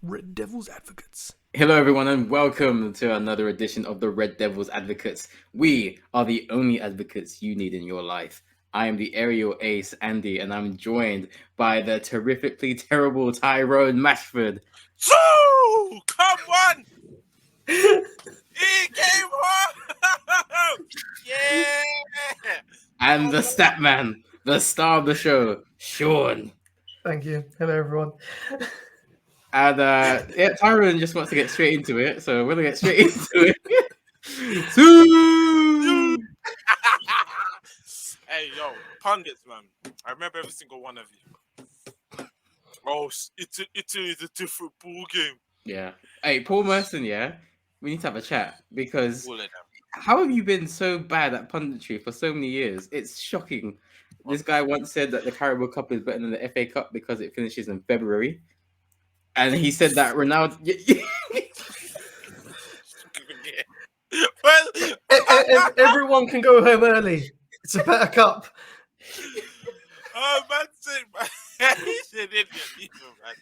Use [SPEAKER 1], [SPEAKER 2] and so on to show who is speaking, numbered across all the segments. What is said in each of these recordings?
[SPEAKER 1] Red Devils Advocates.
[SPEAKER 2] Hello, everyone, and welcome to another edition of the Red Devils Advocates. We are the only advocates you need in your life. I am the aerial ace, Andy, and I'm joined by the terrifically terrible Tyrone Mashford.
[SPEAKER 3] So, come on! He came home! Yeah!
[SPEAKER 2] And the stat man, the star of the show, Sean.
[SPEAKER 1] Thank you. Hello, everyone.
[SPEAKER 2] And Tyrone just wants to get straight into it, so we're gonna get straight into it.
[SPEAKER 3] Hey, yo, pundits, man. I remember every single one of you. Oh, it is a different ball game.
[SPEAKER 2] Yeah. Hey, Paul Merson, yeah? We need to have a chat because
[SPEAKER 3] All of them.
[SPEAKER 2] how have you been so bad at punditry for so many years? It's shocking. This guy once said that the Carabao Cup is better than the FA Cup because it finishes in February. And he said that Ronaldo...
[SPEAKER 1] Well, everyone can go home early. It's a better cup.
[SPEAKER 3] Oh, man, he's an idiot, man.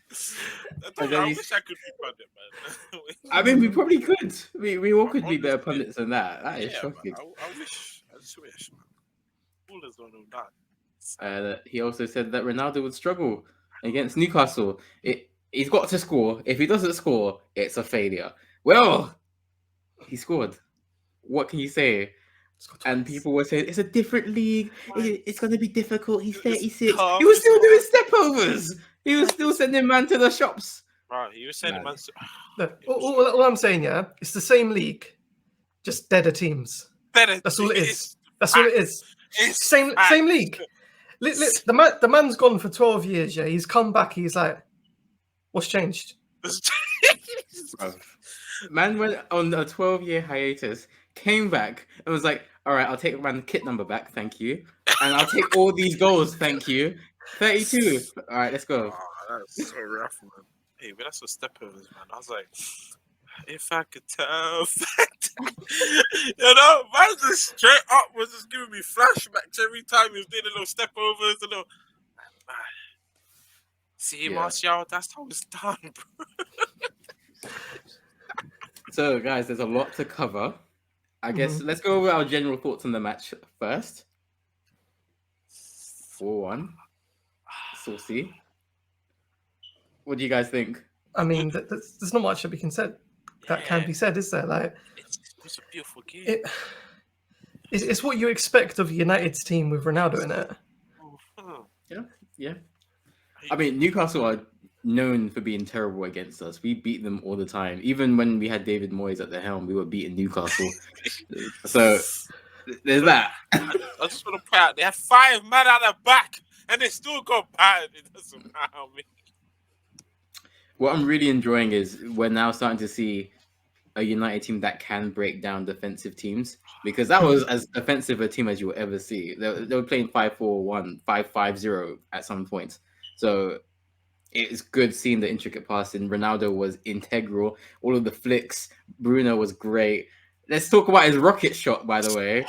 [SPEAKER 3] I wish I could be pundit, man.
[SPEAKER 2] I mean, we probably could. We all could be better pundits than that. That is shocking.
[SPEAKER 3] Man, I just wish, man. Ballers don't know that.
[SPEAKER 2] He also said that Ronaldo would struggle against Newcastle. He's got to score. If he doesn't score, it's a failure. Well, he scored. What can you say? And people were saying it's a different league. It's going to be difficult. He's 36. He was still doing stepovers. He was still sending man to the shops.
[SPEAKER 3] Right, he was sending man to...
[SPEAKER 1] Look, all I'm saying, yeah, it's the same league, just deader teams. That's all it is. That's all it is. Same league. The man's gone for 12 years, yeah. He's come back. He's like, what's changed?
[SPEAKER 2] Man went on a 12-year hiatus, came back, and was like, all right, I'll take my kit number back, thank you. And I'll take all these goals, thank you. 32. All right, let's go.
[SPEAKER 3] Oh, that's so rough, man. Hey, but that's what stepovers, man. I was like, if I could tell, you know, man, just straight up was just giving me flashbacks every time he was doing a little stepovers and all. Man. See, Martial, that's how it's done, bro.
[SPEAKER 2] So, guys, there's a lot to cover. I guess let's go over our general thoughts on the match first. 4-1. Saucy. What do you guys think?
[SPEAKER 1] I mean, there's not much that we can say. That can be said, is there? Like,
[SPEAKER 3] it's a beautiful game.
[SPEAKER 1] It's what you expect of United's team with Ronaldo in it.
[SPEAKER 2] Yeah. I mean, Newcastle are known for being terrible against us. We beat them all the time. Even when we had David Moyes at the helm, we were beating Newcastle. So there's that.
[SPEAKER 3] I just want to point out they had 5 men at the back, and they still got battered. It doesn't matter.
[SPEAKER 2] What I'm really enjoying is we're now starting to see a United team that can break down defensive teams, because that was as offensive a team as you will ever see. They were playing 5-4-1, 5-5-0 at some points. So it's good seeing the intricate passing. Ronaldo was integral. All of the flicks. Bruno was great. Let's talk about his rocket shot, by the way.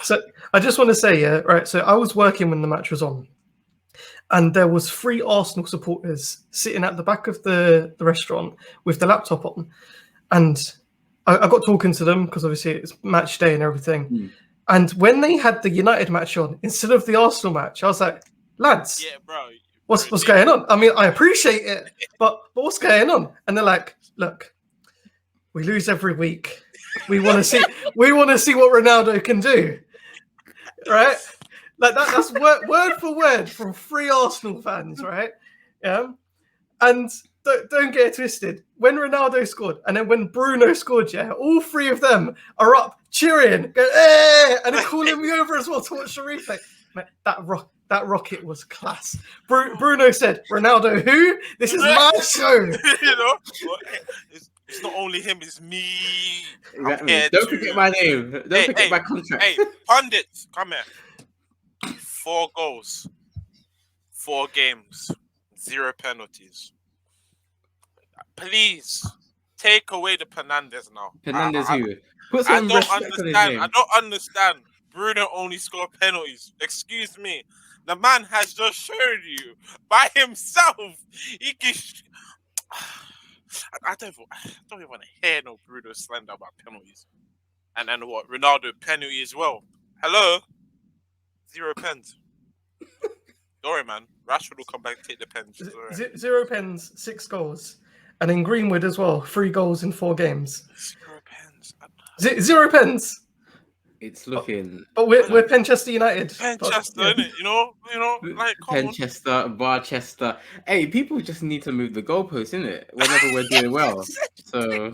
[SPEAKER 1] So I just want to say, yeah, right. So I was working when the match was on, and there was 3 Arsenal supporters sitting at the back of the restaurant with the laptop on. And I got talking to them because obviously it's match day and everything. And when they had the United match on, instead of the Arsenal match, I was like, lads,
[SPEAKER 3] bro,
[SPEAKER 1] what's going on? I mean, I appreciate it, but what's going on? And they're like, look, we lose every week. We want to see what Ronaldo can do. Right? Like that's word for word from 3 Arsenal fans, right? Yeah. And don't get it twisted. When Ronaldo scored, and then when Bruno scored, yeah, all 3 of them are up cheering, going, eh, and they're calling me over as well to watch the replay. Man, that rocket was class. Bruno said, "Ronaldo, who? This is my show."
[SPEAKER 3] You know, it's not only him; it's me.
[SPEAKER 2] Exactly. Don't forget my name. Don't forget my contract.
[SPEAKER 3] Hey, pundits, come here. 4 goals, 4 games, 0 penalties. Please take away the Fernandes now.
[SPEAKER 2] Fernandes who?
[SPEAKER 3] I don't understand. Bruno only scored penalties. Excuse me. The man has just shown you by himself. He can. I don't even want to hear no Bruno slander about penalties. And then what? Ronaldo penalty as well. Hello? 0 pens. Don't worry, man. Rashford will come back and take the pens.
[SPEAKER 1] 0 pens, 6 goals. And in Greenwood as well, 3 goals in 4 games.
[SPEAKER 3] 0 pens.
[SPEAKER 1] 0 pens.
[SPEAKER 2] It's looking.
[SPEAKER 1] But we're Penchester United.
[SPEAKER 3] Penchester, innit? You know, like come
[SPEAKER 2] Penchester, Barchester. Hey, people just need to move the goalposts, innit? Whenever we're doing well. So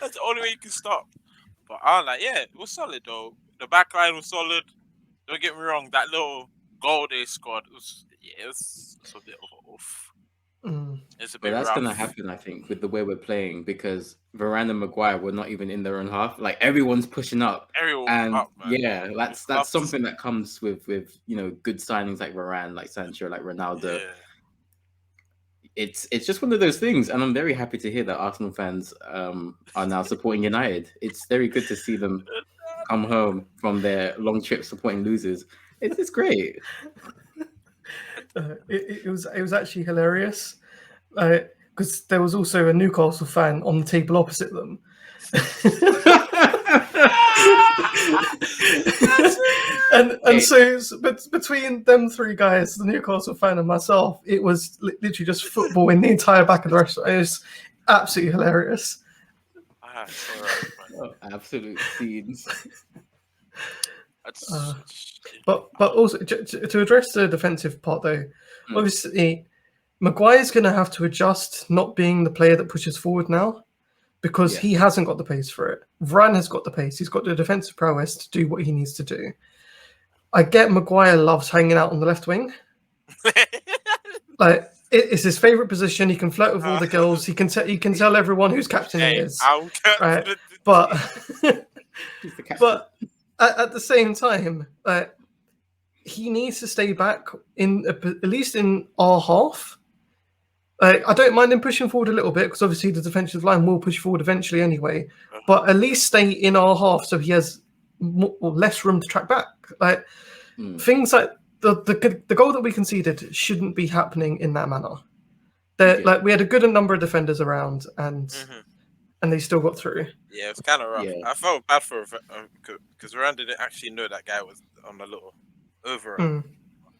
[SPEAKER 3] that's the only way you can stop. But I'm like, yeah, it was solid though. The back line was solid. Don't get me wrong, that little goal they scored was a bit of an oof. It's a bit
[SPEAKER 2] that's
[SPEAKER 3] rough.
[SPEAKER 2] gonna happen, I think, with the way we're playing, because Varane and Maguire were not even in their own half. Like everyone's pushing up.
[SPEAKER 3] Everyone's up, man.
[SPEAKER 2] Yeah, that's something that comes with good signings like Varane, like Sancho, like Ronaldo.
[SPEAKER 3] Yeah.
[SPEAKER 2] It's just one of those things, and I'm very happy to hear that Arsenal fans are now supporting United. It's very good to see them come home from their long trip supporting losers. It's great.
[SPEAKER 1] It was actually hilarious because there was also a Newcastle fan on the table opposite them. and so between them 3 guys, the Newcastle fan and myself, it was literally just football in the entire back of the restaurant. It was absolutely hilarious.
[SPEAKER 2] Absolute scenes.
[SPEAKER 1] But also to address the defensive part though, obviously Maguire's going to have to adjust not being the player that pushes forward now, because he hasn't got the pace for it. Varane has got the pace. He's got the defensive prowess to do what he needs to do. I get Maguire loves hanging out on the left wing. Like it's his favorite position. He can flirt with all the girls. He can tell everyone whose captain he is. Right? But at the same time, he needs to stay back at least in our half. I don't mind him pushing forward a little bit, because obviously the defensive line will push forward eventually anyway. But at least stay in our half so he has less room to track back. Things like the goal that we conceded shouldn't be happening in that manner. Like we had a good number of defenders around, and they still got through.
[SPEAKER 3] Yeah, it's kind of rough. Yeah. I felt bad for because Varane didn't actually know that guy was on the little over.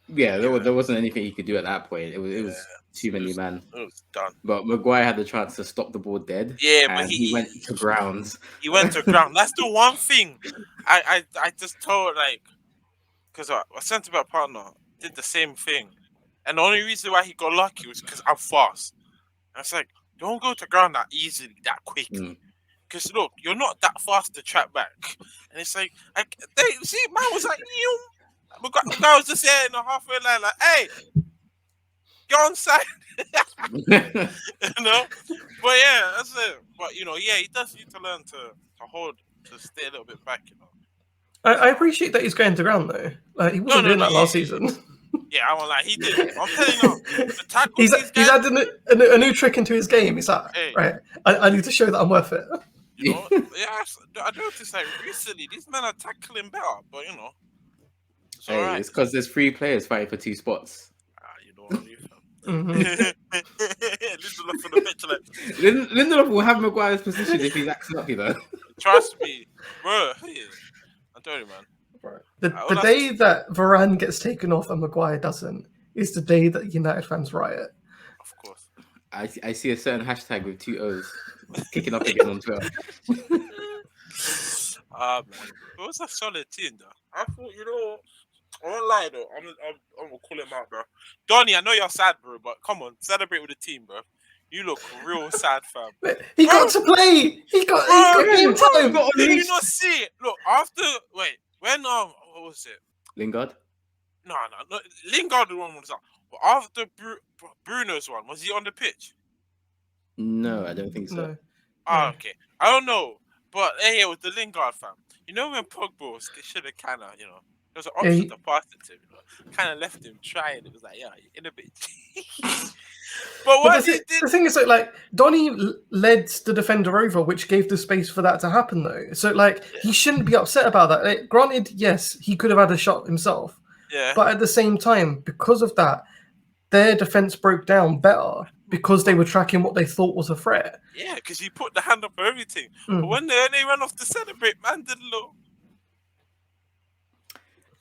[SPEAKER 2] Yeah, there wasn't anything he could do at that point. It was too many man.
[SPEAKER 3] It was done.
[SPEAKER 2] But Maguire had the chance to stop the ball dead.
[SPEAKER 3] Yeah,
[SPEAKER 2] but he went to grounds.
[SPEAKER 3] He went to ground. That's the one thing I just told, like, because a centre back partner did the same thing, and the only reason why he got lucky was because I'm fast. And it's like, don't go to ground that easily, that quickly. Because look, you're not that fast to track back. And it's like see, man was like, the guy was just here in the halfway line, like, hey, go on side. You know? But yeah, that's it. But he does need to learn to stay a little bit back,
[SPEAKER 1] I appreciate that he's going to ground though. Like, he wasn't doing that last season.
[SPEAKER 3] Yeah, I won't lie, he did. I'm telling you, the tackles
[SPEAKER 1] he's added a new trick into his game. He's like, right, I need to show that I'm worth it.
[SPEAKER 3] I noticed like recently these men are tackling better, but it's
[SPEAKER 2] hey, it's because there's 3 players fighting for 2 spots.
[SPEAKER 3] You know what I mean? Lindelof for the pitch, like
[SPEAKER 2] Lindelof will have Maguire's position if he's acting up,
[SPEAKER 3] Trust me, bro. I'm telling you, man.
[SPEAKER 1] The day that Varane gets taken off and Maguire doesn't is the day that United fans riot.
[SPEAKER 3] Of course.
[SPEAKER 2] I see a certain hashtag with 2 O's kicking up again on Twitter.
[SPEAKER 3] Man. It was a solid team, though. I thought, I won't lie, though. I'm gonna call him out, bro. Donny, I know you're sad, bro, but come on, celebrate with the team, bro. You look real sad, fam.
[SPEAKER 1] He got to play. He got game time.
[SPEAKER 3] Did you not see it? Look, when what was it?
[SPEAKER 2] Lingard?
[SPEAKER 3] No. Lingard the one was up. But after Bruno's one, was he on the pitch?
[SPEAKER 2] No, I don't think so.
[SPEAKER 1] No.
[SPEAKER 3] Oh, okay. I don't know. But it was the Lingard fam. When Pogba was should have kind of, there was an option to pass it to him. Kind of left him trying. It was like, yeah, in a bit. But
[SPEAKER 1] the thing is, like Donny led the defender over, which gave the space for that to happen, though. So, he shouldn't be upset about that. Granted, yes, he could have had a shot himself,
[SPEAKER 3] Yeah.
[SPEAKER 1] But at the same time, because of that, their defense broke down better because they were tracking what they thought was a threat.
[SPEAKER 3] Yeah, because he put the hand up for everything.
[SPEAKER 1] Mm.
[SPEAKER 3] But when they ran off to celebrate, man did look.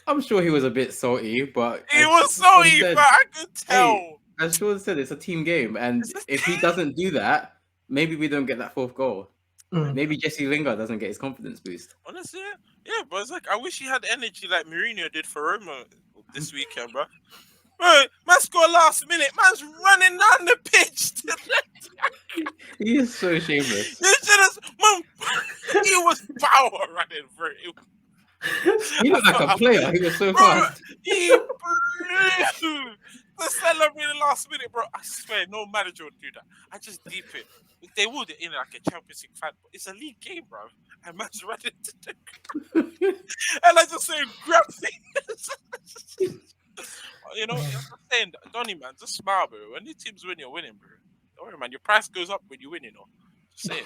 [SPEAKER 2] I'm sure he was a bit salty, but
[SPEAKER 3] He was salty, but I could tell.
[SPEAKER 2] Hey, as Sean said, it's a team game, and if he doesn't do that, maybe we don't get that fourth goal. Maybe Jesse Lingard doesn't get his confidence boost.
[SPEAKER 3] Honestly, yeah, but it's like I wish he had energy like Mourinho did for Roma this weekend, bro. Bro, man scored last minute. Man's running down the pitch.
[SPEAKER 2] He is so shameless.
[SPEAKER 3] Man, he was power running for it.
[SPEAKER 2] He looked like a player. He was so fast.
[SPEAKER 3] He blew to celebrate the last minute, bro. I swear, no manager would do that. I just deep it. They would in like a Champions League fan, but it's a league game, bro. And man's running to the and I just say, grab things. You know, I'm saying, Donny, man, just smile, bro. When the teams win, you're winning, bro. Don't worry, man. Your price goes up when you win, you know. Just saying.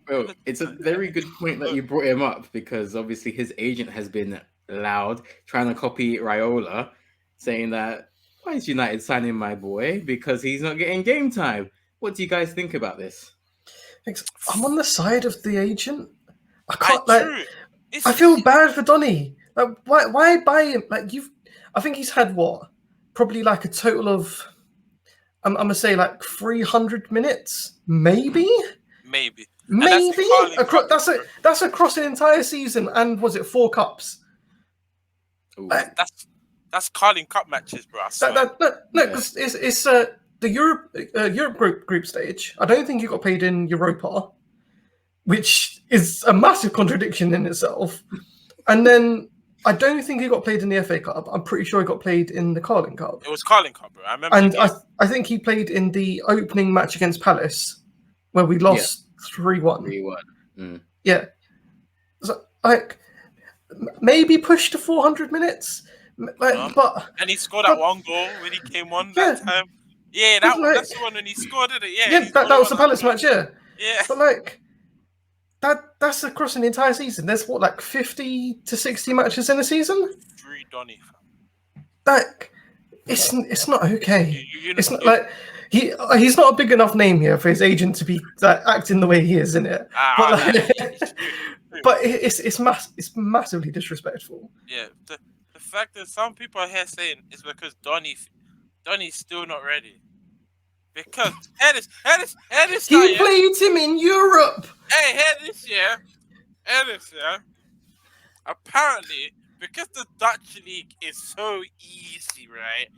[SPEAKER 2] Bro, it's a very good point that you brought him up because obviously his agent has been loud trying to copy Raiola, saying that why is United signing my boy because he's not getting game time. What do you guys think about this?
[SPEAKER 1] I'm on the side of the agent. I can't I feel bad for Donny. Like, why buy him? Like I think he's had probably like a total of I'm gonna say like 300 minutes, maybe. That's across an entire season, and was it 4 cups?
[SPEAKER 3] That's Carling Cup matches, bro.
[SPEAKER 1] It's the Europe group stage. I don't think he got paid in Europa, which is a massive contradiction in itself. And then I don't think he got played in the FA Cup. I'm pretty sure he got played in the Carling Cup.
[SPEAKER 3] It was Carling Cup, bro. I remember.
[SPEAKER 1] And I think he played in the opening match against Palace, where we lost 3-1.
[SPEAKER 2] 3-1.
[SPEAKER 1] Yeah. So, like, maybe push to 400 minutes. But
[SPEAKER 3] and he scored that one goal when he came on that time. Yeah, that's the one when he scored it. Yeah,
[SPEAKER 1] that was the Palace match. Yeah.
[SPEAKER 3] But
[SPEAKER 1] like that's across an entire season. There's 50 to 60 matches in a season.
[SPEAKER 3] 3 Donny.
[SPEAKER 1] Like it's not okay. It's not like he's not a big enough name here for his agent to be acting the way he is in it. But it's massively disrespectful.
[SPEAKER 3] Yeah. The fact that some people are here saying it's because Donny's still not ready. Because
[SPEAKER 1] he played him in Europe.
[SPEAKER 3] Hey, this year, apparently, because the Dutch league is so easy, right?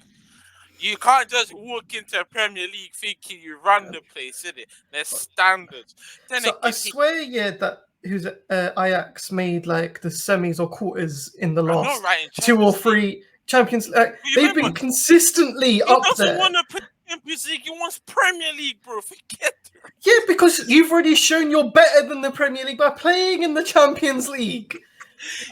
[SPEAKER 3] You can't just walk into a Premier League thinking you run the place, innit? There's standards.
[SPEAKER 1] I swear, that who's Ajax made like the semis or quarters in the last 2 or 3 Champions League. They've been consistently up there. He doesn't
[SPEAKER 3] want to play Champions League. He wants Premier League, bro. Forget it.
[SPEAKER 1] Yeah, because you've already shown you're better than the Premier League by playing in the Champions League.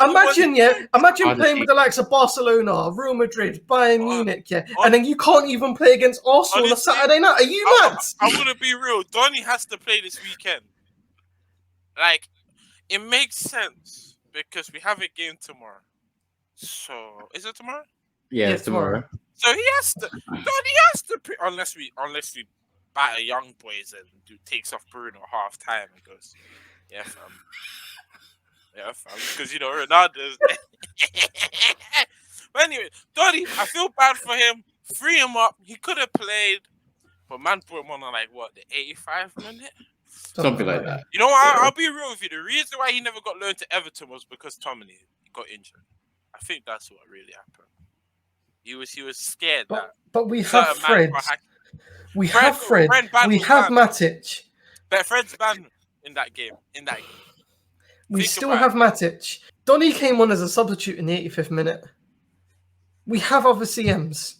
[SPEAKER 1] Imagine playing with the likes of Barcelona, Real Madrid, Bayern Munich, and then you can't even play against Arsenal on a Saturday night. Are you mad?
[SPEAKER 3] I'm gonna be real. Donny has to play this weekend. Like, it makes sense because we have a game tomorrow. So, is it tomorrow?
[SPEAKER 2] Yeah, it's tomorrow.
[SPEAKER 3] So he has to. Donny has to. Unless we batter young boys and takes off Bruno half time and goes, yeah, fam. Yeah, fam. Because Ronaldo's. But anyway, Donny, I feel bad for him. Free him up. He could have played, but man put him on the 85th minute.
[SPEAKER 2] Something like that.
[SPEAKER 3] You know what? I'll be real with you. The reason why he never got loaned to Everton was because Tomlin got injured. I think that's what really happened. He was scared
[SPEAKER 1] but we have Fred. We have Fred. We have Matic.
[SPEAKER 3] But Fred's banned in that game.
[SPEAKER 1] We still have Matic. Donny came on as a substitute in the 85th minute. We have other CMs.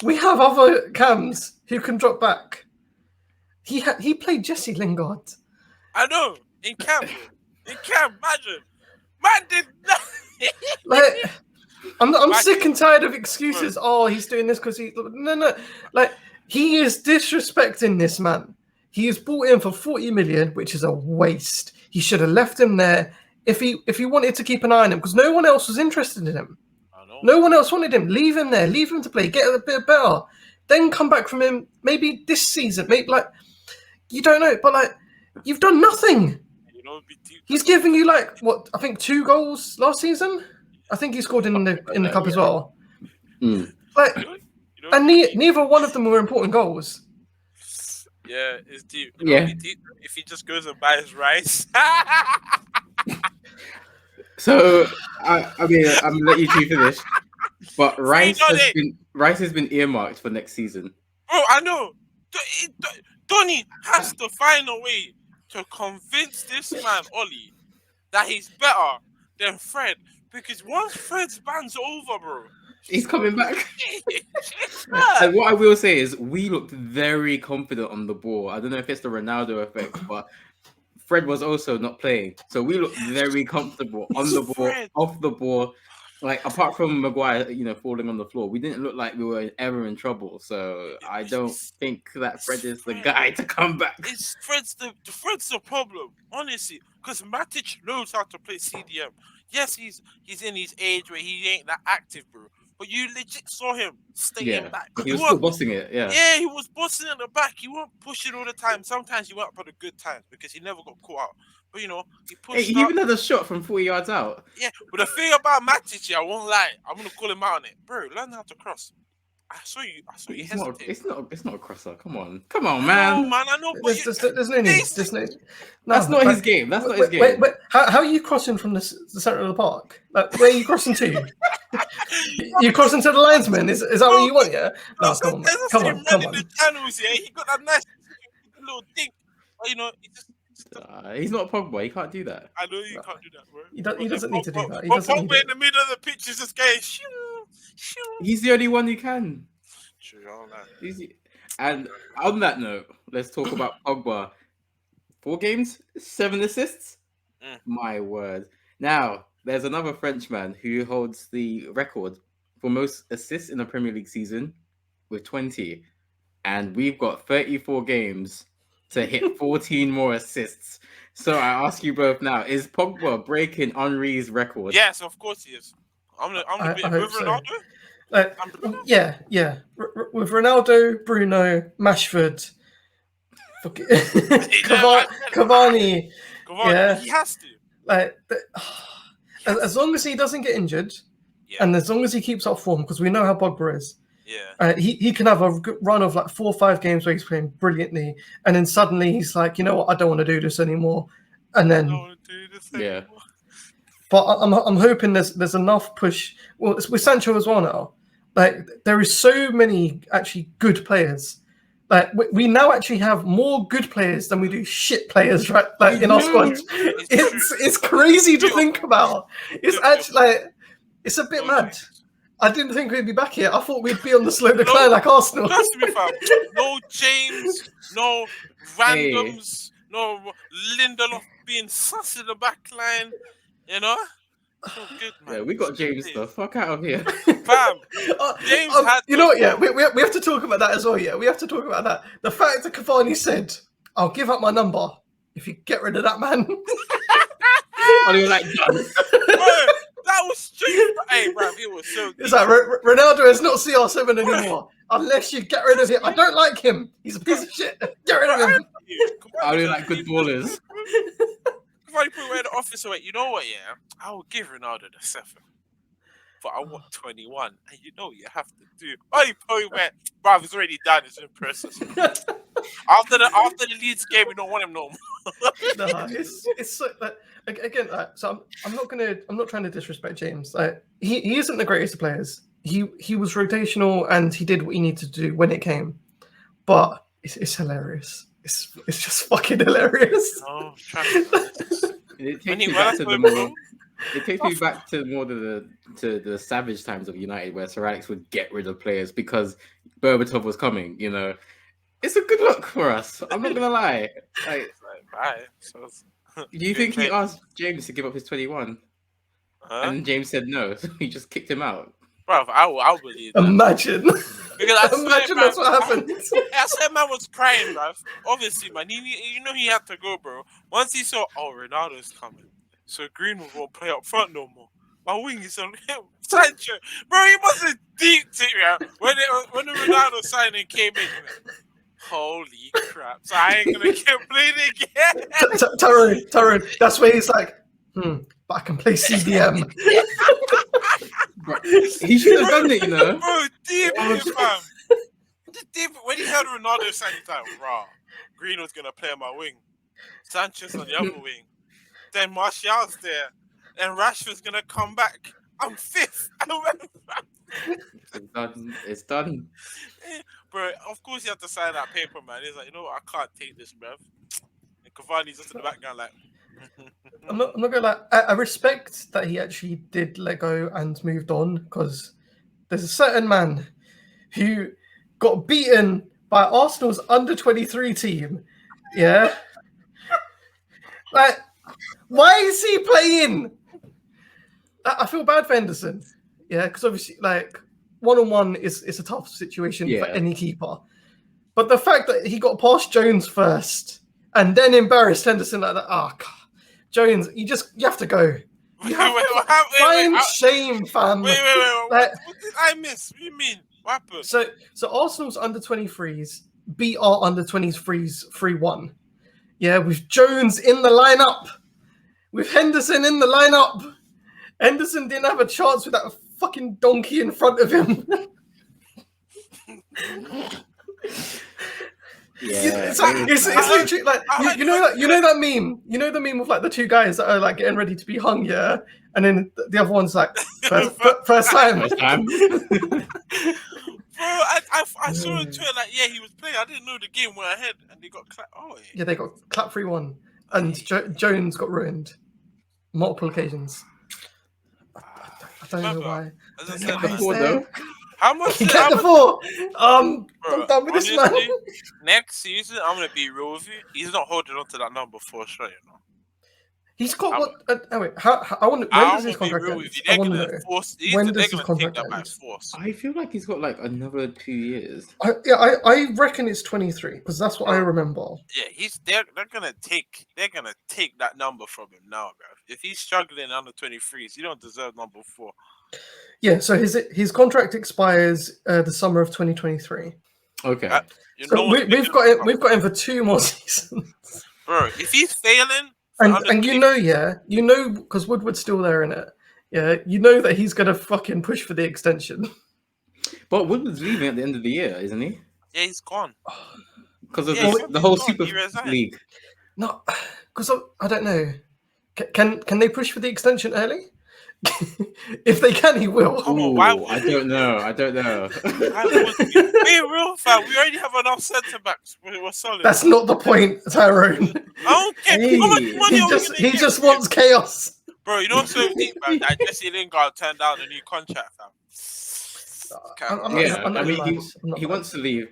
[SPEAKER 1] We have other cams who can drop back. He played Jesse Lingard.
[SPEAKER 3] I know. In camp, imagine. Man did nothing.
[SPEAKER 1] Like, I'm sick and tired of excuses. Oh, he's doing this because no. Like, he is disrespecting this man. He is bought in for 40 million, which is a waste. He should have left him there if he wanted to keep an eye on him because no one else was interested in him.
[SPEAKER 3] I know.
[SPEAKER 1] No one else wanted him. Leave him there. Leave him to play. Get a bit better. Then come back from him. Maybe this season. Maybe like you don't know, but like you've done nothing.
[SPEAKER 3] You know, it'd be deep.
[SPEAKER 1] He's giving you like what I think 2 goals last season. I think he scored in the cup as well. Like, and neither one of them were important goals.
[SPEAKER 3] Yeah, it's deep. You know, it'd be deep if he just goes and buys rice.
[SPEAKER 2] So I mean, I'm gonna let you two finish. But Rice has been earmarked for next season.
[SPEAKER 3] Oh, I know. Donny has to find a way to convince this man, Ollie, that he's better than Fred. Because once Fred's ban's over, bro,
[SPEAKER 2] he's coming back. And what I will say is, we looked very confident on the ball. I don't know if it's the Ronaldo effect, but Fred was also not playing, so we looked very comfortable on the ball, off the ball. Like apart from Maguire, falling on the floor, we didn't look like we were ever in trouble. So I don't think that Fred is the guy to come back.
[SPEAKER 3] Fred's the problem, honestly, because Matic knows how to play CDM. Yes, he's in his age where he ain't that active, bro. But you legit saw him staying back.
[SPEAKER 2] He was still bossing it,
[SPEAKER 3] Yeah, he was bossing at the back. He wasn't pushing all the time. Sometimes he went up at the good times because he never got caught out. But he pushed.
[SPEAKER 2] He even had a shot from 40 yards out.
[SPEAKER 3] Yeah, but the thing about Matic, I won't lie. I'm gonna call him out on it, bro. Learn how to cross. I saw you hesitate.
[SPEAKER 2] It's not a crosser. Come on, man.
[SPEAKER 3] No, man, I know. But
[SPEAKER 1] there's no need.
[SPEAKER 2] That's not his game. That's not his game.
[SPEAKER 1] Wait, how are you crossing from the center of the park? Like, where are you crossing to? You crossing to the linesman? Is that what you want? Yeah. No, come on.
[SPEAKER 3] The channels, yeah. He got that nice little thing. But,
[SPEAKER 2] he's not Pogba. He can't do that.
[SPEAKER 3] I know you can't do that, bro.
[SPEAKER 1] He doesn't need to do that.
[SPEAKER 3] Pogba in the middle of the pitch is just going.
[SPEAKER 2] He's the only one who can.
[SPEAKER 3] True,
[SPEAKER 2] and on that note, let's talk about Pogba. 4 games, 7 assists. My word. Now, there's another Frenchman who holds the record for most assists in a Premier League season with 20. And we've got 34 games to hit 14 more assists. So I ask you both now, is Pogba breaking Henry's record?
[SPEAKER 3] Yes, of course he is. I'm a bit with Ronaldo.
[SPEAKER 1] Yeah. With Ronaldo, Bruno, Mashford, Cavani. Yeah,
[SPEAKER 3] he has to.
[SPEAKER 1] As long as he doesn't get injured, and as long as he keeps up form, because we know how Pogba is.
[SPEAKER 3] Yeah.
[SPEAKER 1] He can have a run of like 4 or 5 games where he's playing brilliantly, and then suddenly he's like, you know what, I don't want to do this anymore, and then
[SPEAKER 3] anymore.
[SPEAKER 1] But I'm hoping there's enough push. Well, it's with Sancho as well now. Like there is so many actually good players. Like we now actually have more good players than we do shit players, right? Like in our squad. It's crazy to think about. It's actually like it's a bit mad. I didn't think we'd be back here. I thought we'd be on the slow decline like Arsenal.
[SPEAKER 3] Trust me, fam. No James, no randoms, no Lindelof being sus in the back line. So good, man.
[SPEAKER 2] Yeah, we got James the fuck out of here.
[SPEAKER 3] Fam, James had...
[SPEAKER 1] You know what, yeah, we have to talk about that as well, yeah. We have to talk about that. The fact that Cavani said, I'll give up my number if you get rid of that man.
[SPEAKER 2] And he was like, done.
[SPEAKER 3] That was stupid. Hey, bro, it was so good.
[SPEAKER 1] It's like, Ronaldo is not CR7 anymore. Unless you get rid of him. I don't like him. He's a piece of shit. Get rid of him.
[SPEAKER 2] I really like good ballers.
[SPEAKER 3] If I put away the office away, you know what, yeah? I will give Ronaldo the 7. But I want 21. And you know you have to do. Only point where, bruv, it's already done. It's in process. After the Leeds game, we don't want him no more.
[SPEAKER 1] No, it's so, again. So I'm not trying to disrespect James. He isn't the greatest of players. He was rotational and he did what he needed to do when it came. But it's hilarious. It's just fucking hilarious.
[SPEAKER 3] Oh,
[SPEAKER 2] it takes me back to the savage times of United, where Sir Alex would get rid of players because Berbatov was coming. It's a good look for us. I'm not gonna lie. Do you think he asked James to give up his 21, and James said no, so he just kicked him out?
[SPEAKER 3] Bro, I believe that.
[SPEAKER 1] Imagine.
[SPEAKER 3] Because
[SPEAKER 1] Imagine that's what happened.
[SPEAKER 3] I said man was crying, bro. Obviously, man. He had to go, bro. Once he saw, Ronaldo's coming, so Greenwood won't play up front no more. My wing is on him. Sancho, bro, he must have deeped it, yeah. When the Ronaldo signing came in, he went, holy crap! So I ain't gonna complain again.
[SPEAKER 1] Tyrone, that's where he's like, but I can play CDM.
[SPEAKER 2] Bro, he should have done it, you know.
[SPEAKER 3] Bro, deep it, fam. Deep it. When he heard Ronaldo sign, he's like, raw. Green was gonna play on my wing. Sanchez on the other wing. Then Martial's there. And Rashford's gonna come back. I'm fifth.
[SPEAKER 2] It's done.
[SPEAKER 3] Bro, of course you have to sign that paper, man. He's like, you know what, I can't take this, bruv. And Cavani's just in the background like...
[SPEAKER 1] I'm not gonna lie. I respect that he actually did let go and moved on, because there's a certain man who got beaten by Arsenal's under-23 team. Yeah. Like, why is he playing? I feel bad for Henderson. Yeah, because obviously, like, one-on-one is a tough situation for any keeper. But the fact that he got past Jones first and then embarrassed Henderson like that, God. Jones, you have to go. You have find shame, fam.
[SPEAKER 3] Wait. What did I miss? What do you mean? What happened?
[SPEAKER 1] So Arsenal's under-23s beat our under-23s 3-1. Yeah, with Jones in the lineup. With Henderson in the lineup. Henderson didn't have a chance with that fucking donkey in front of him.
[SPEAKER 2] Yeah,
[SPEAKER 1] it's literally like you know that meme. You know the meme of like the two guys that are like getting ready to be hung, yeah, and then the other one's like first time.
[SPEAKER 2] First time.
[SPEAKER 3] Bro, I saw on Twitter like he was playing. I didn't know the game went ahead and they got clapped. Oh
[SPEAKER 1] yeah, they got clapped 3-1, and Jones got ruined multiple occasions. I don't know why.
[SPEAKER 3] As I said, how much?
[SPEAKER 1] He get the 4. I'm done with
[SPEAKER 3] honestly,
[SPEAKER 1] this man.
[SPEAKER 3] Next season, I'm gonna be real with you. He's not holding on to that number 4 straight, you know.
[SPEAKER 1] He's got what? Wait, I want. When does his contract end? I want to know. When does his contract end?
[SPEAKER 2] I feel like he's got like another 2 years.
[SPEAKER 1] I reckon it's 23 because that's what I remember.
[SPEAKER 3] Yeah, they're gonna take that number from him now, bro. If he's struggling under 23s, you don't deserve number 4.
[SPEAKER 1] Yeah, so his contract expires the summer of 2023.
[SPEAKER 2] Okay.
[SPEAKER 1] So we've got him for 2 more seasons.
[SPEAKER 3] Bro, if he's failing,
[SPEAKER 1] and you know, because Woodward's still there in it. Yeah, you know that he's gonna fucking push for the extension.
[SPEAKER 2] But Woodward's leaving at the end of the year, isn't he?
[SPEAKER 3] Yeah, he's gone.
[SPEAKER 2] Because of the whole Super League.
[SPEAKER 1] No, because I don't know. Can they push for the extension early? If they can, he will.
[SPEAKER 2] Ooh, I don't know.
[SPEAKER 3] We're real fam. We already have enough centre backs. We're solid.
[SPEAKER 1] That's not the point, Tyrone.
[SPEAKER 3] I don't care. How much money
[SPEAKER 1] he just wants chaos.
[SPEAKER 3] Bro, you know what's so deep, man? That Jesse Lingard turned down a new contract, fam.
[SPEAKER 2] He wants to leave,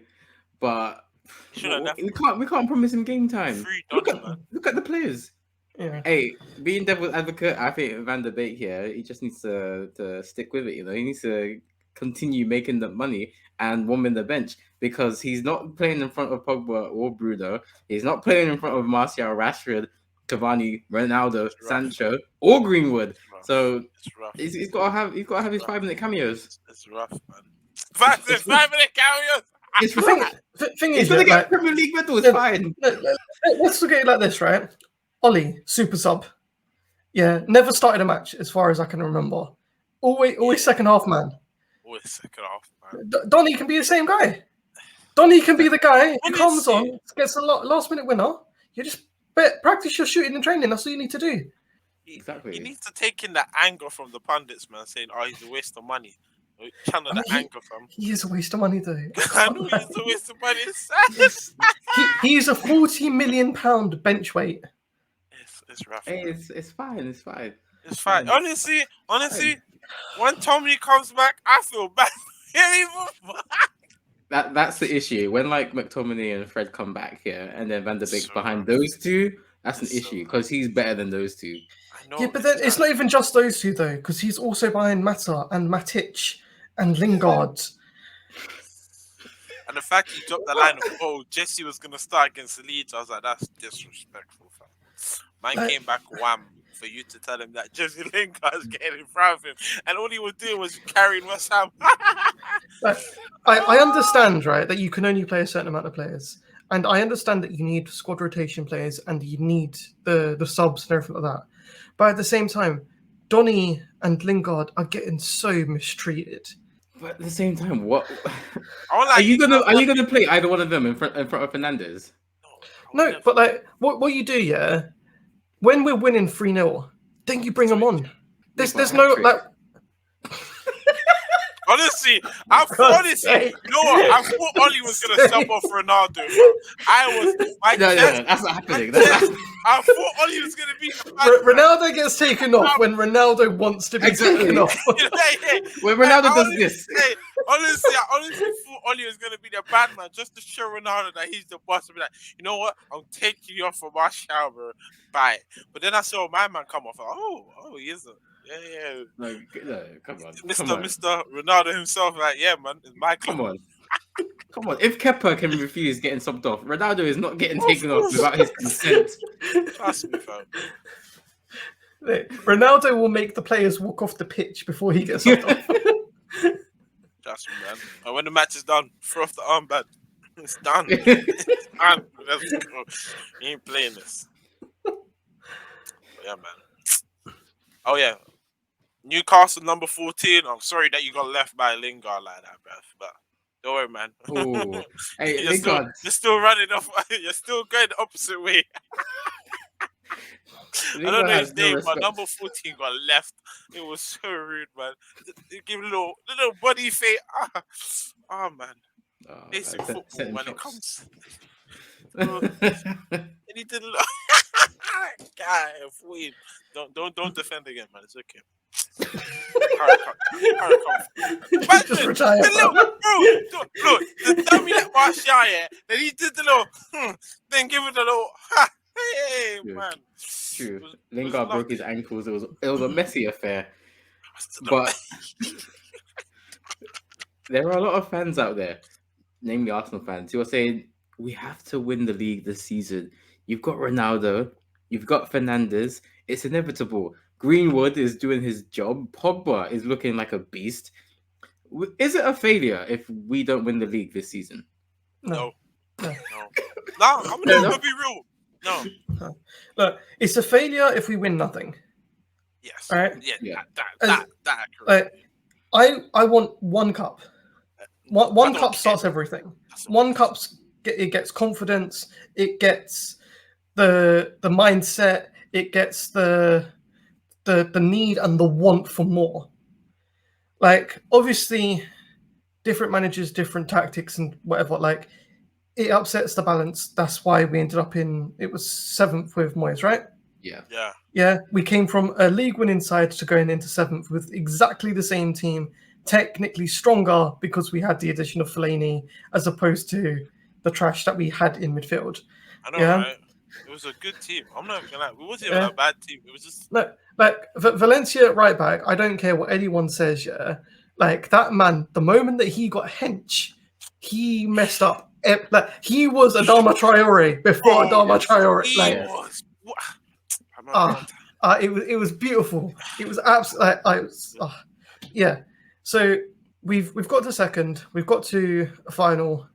[SPEAKER 2] but we can't promise him game time. Look at the players.
[SPEAKER 1] Yeah.
[SPEAKER 2] Hey, being devil's advocate, I think Van der Beek here, he just needs to stick with it. You know, he needs to continue making the money and warming the bench because he's not playing in front of Pogba or Bruno. He's not playing in front of Martial, Rashford, Cavani, Ronaldo, Sancho, or Greenwood. So he's got to have his 5-minute cameos.
[SPEAKER 3] It's rough, man. 5-minute cameos.
[SPEAKER 1] It's thing is,
[SPEAKER 2] he's gonna get Premier League medal. It's fine.
[SPEAKER 1] Let's look at it like this, right? Ollie, super sub. Yeah, never started a match as far as I can remember. Always second half man.
[SPEAKER 3] Always second half man.
[SPEAKER 1] Donny can be the same guy. Donny can be the guy who comes on, gets a last minute winner. You just practice your shooting and training. That's all you need to do.
[SPEAKER 2] Exactly.
[SPEAKER 3] He needs to take in the anger from the pundits, man, saying, "Oh, he's a waste of money." Channel the anger from.
[SPEAKER 1] He is a waste of money, though.
[SPEAKER 3] I know he's a waste of money.
[SPEAKER 1] He's a £40 million bench weight.
[SPEAKER 3] It's rough.
[SPEAKER 2] Hey, it's fine. It's fine.
[SPEAKER 3] It's fine. Honestly, when Tommy comes back, I feel bad for him.
[SPEAKER 2] That's the issue. When like McTominay and Fred come back here, and then Van der Beek's behind those two, that's an issue because he's better than those two.
[SPEAKER 3] I know.
[SPEAKER 1] Yeah, but then it's not even just those two though, because he's also behind Mata and Matic and Lingard.
[SPEAKER 3] And the fact he dropped the line of, Jesse was gonna start against Leeds, I was like, that's disrespectful, fam. Man came back, wham, for you to tell him that Jesse Lingard is getting in front of him, and all he was doing was carrying West Ham.
[SPEAKER 1] I understand, right, that you can only play a certain amount of players, and I understand that you need squad rotation players and you need the subs and everything like that. But at the same time, Donny and Lingard are getting so mistreated.
[SPEAKER 2] But at the same time, what
[SPEAKER 3] I
[SPEAKER 2] are you gonna play either one of them in front of Fernandez?
[SPEAKER 1] No, but like what you do, yeah, when we're winning 3-0, then you bring them on. There's no like.
[SPEAKER 3] Honestly, I thought I thought Oli was gonna sub off Ronaldo.
[SPEAKER 2] That's not happening.
[SPEAKER 3] I thought Oli was gonna be.
[SPEAKER 1] Ronaldo gets taken off when Ronaldo wants to be taken off.
[SPEAKER 2] When Ronaldo does this.
[SPEAKER 3] Honestly, I honestly thought Oli was gonna be the bad man just to show Ronaldo that he's the boss. And be like, you know what? I'm taking you off from my shower. Bye. But then I saw my man come off. Like, oh, he is. Yeah.
[SPEAKER 2] No, come on.
[SPEAKER 3] Mr. Ronaldo himself, like, yeah, man, it's my club.
[SPEAKER 2] Come on. If Kepa can refuse getting subbed off, Ronaldo is not getting taken off without his consent.
[SPEAKER 3] Trust me, fam.
[SPEAKER 1] Ronaldo will make the players walk off the pitch before he gets subbed off.
[SPEAKER 3] Trust me, man. And when the match is done, throw off the armband. It's done. It's done. Let's go. You ain't playing this. But yeah, man. Oh, yeah. Newcastle number 14. I'm sorry that you got left by Lingard like that, bruv. But don't worry, man.
[SPEAKER 2] Ooh. Hey,
[SPEAKER 3] you're still running off. You're still going the opposite way. I don't know his name, but number 14 got left. It was so rude, man. They give a little body fade. Man. Basic football when it comes. And he did a lot. God, don't defend again, man. It's okay.
[SPEAKER 1] Just retire.
[SPEAKER 3] Look, the dummy that Martial, yeah. Then he did the little, then give it a little. Hey, man.
[SPEAKER 2] True. Lingard broke his ankles. It was a messy affair. But there are a lot of fans out there, namely Arsenal fans, who are saying we have to win the league this season. You've got Ronaldo, you've got Fernandez. It's inevitable. Greenwood is doing his job. Pogba is looking like a beast. Is it a failure if we don't win the league this season?
[SPEAKER 3] No. I'm gonna be real. No.
[SPEAKER 1] Look, it's a failure if we win nothing.
[SPEAKER 3] Yes.
[SPEAKER 1] All right.
[SPEAKER 3] Yeah. That.
[SPEAKER 1] I want one cup. One cup starts everything. One cup it gets confidence. It gets the mindset. It gets the need and the want for more. Like, obviously, different managers, different tactics, and whatever. Like, it upsets the balance. That's why we ended up it was 7th with Moyes, right? Yeah. We came from a league winning side to going into 7th with exactly the same team, technically stronger because we had the addition of Fellaini as opposed to the trash that we had in midfield.
[SPEAKER 3] I know, right? It was a good team. I'm not gonna lie. It wasn't even a bad team. It was just
[SPEAKER 1] like Valencia right back. I don't care what anyone says. Yeah, like that man. The moment that he got hench, he messed up. Like he was Adama Traore before Adama Traore. It was beautiful. It was absolutely. Yeah. So we've got to second. We've got to a final,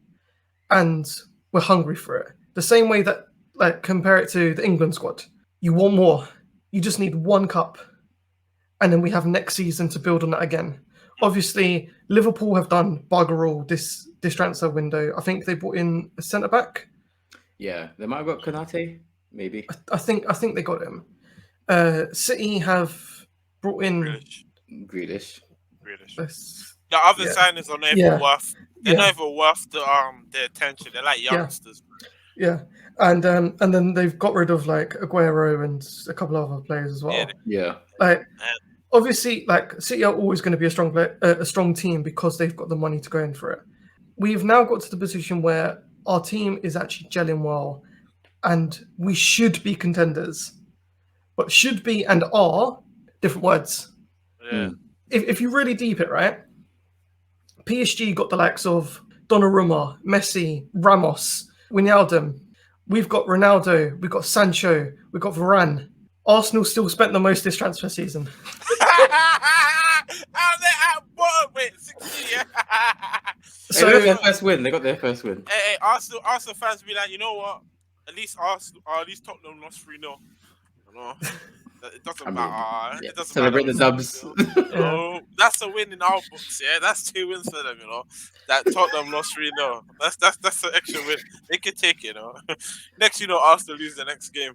[SPEAKER 1] and we're hungry for it. The same way that. Like, compare it to the England squad. You want more. You just need one cup. And then we have next season to build on that again. Obviously, Liverpool have done bugger all this transfer window. I think they brought in a centre-back.
[SPEAKER 2] Yeah, they might have got Konate, maybe.
[SPEAKER 1] I think they got him. City have brought in...
[SPEAKER 2] Grealish.
[SPEAKER 3] The other signings are not even worth... They're not even worth the attention. They're like youngsters.
[SPEAKER 1] Yeah. And then they've got rid of like Aguero and a couple of other players as well.
[SPEAKER 2] Yeah.
[SPEAKER 1] Like obviously, like City are always going to be a strong team because they've got the money to go in for it. We've now got to the position where our team is actually gelling well, and we should be contenders. But should be and are different words.
[SPEAKER 3] Yeah.
[SPEAKER 1] If you really deep it, right? PSG got the likes of Donnarumma, Messi, Ramos, Wijnaldum. We've got Ronaldo, we've got Sancho, we've got Varane. Arsenal still spent the most this transfer season.
[SPEAKER 3] At bottom, wait, 60, yeah.
[SPEAKER 2] So they got their first win. They got their first win.
[SPEAKER 3] Hey, Arsenal fans be like, you know what? At least Arsenal, or at least Tottenham lost 3-0. You know, it doesn't matter.
[SPEAKER 2] Yeah.
[SPEAKER 3] It doesn't
[SPEAKER 2] Celebrate
[SPEAKER 3] matter.
[SPEAKER 2] the dubs.
[SPEAKER 3] No, that's a win in our books. Yeah, that's 2 wins for them. You know, that Tottenham lost 3-0. That's an extra win. They can take it. You know, next Arsenal lose the next game.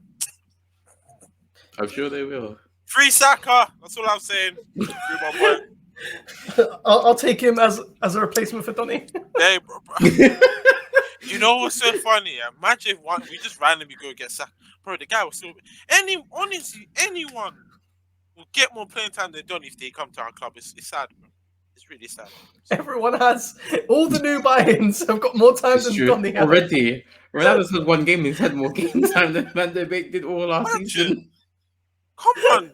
[SPEAKER 2] I'm sure they will.
[SPEAKER 3] Free Saka. That's all I'm saying. Free my boy.
[SPEAKER 1] I'll take him as a replacement for Donny.
[SPEAKER 3] Hey, bro. You know what's so funny? Yeah? Imagine if we just randomly go get Saka. Bro, the guy was so... Honestly, anyone will get more playing time than Donny if they come to our club. It's sad, bro. It's really sad.
[SPEAKER 1] Everyone has... All the new buy-ins have got more time than Donny has.
[SPEAKER 2] Already. Ronaldo's had 1 game. He's had more game time than Van de Beek did all last season.
[SPEAKER 3] Come on.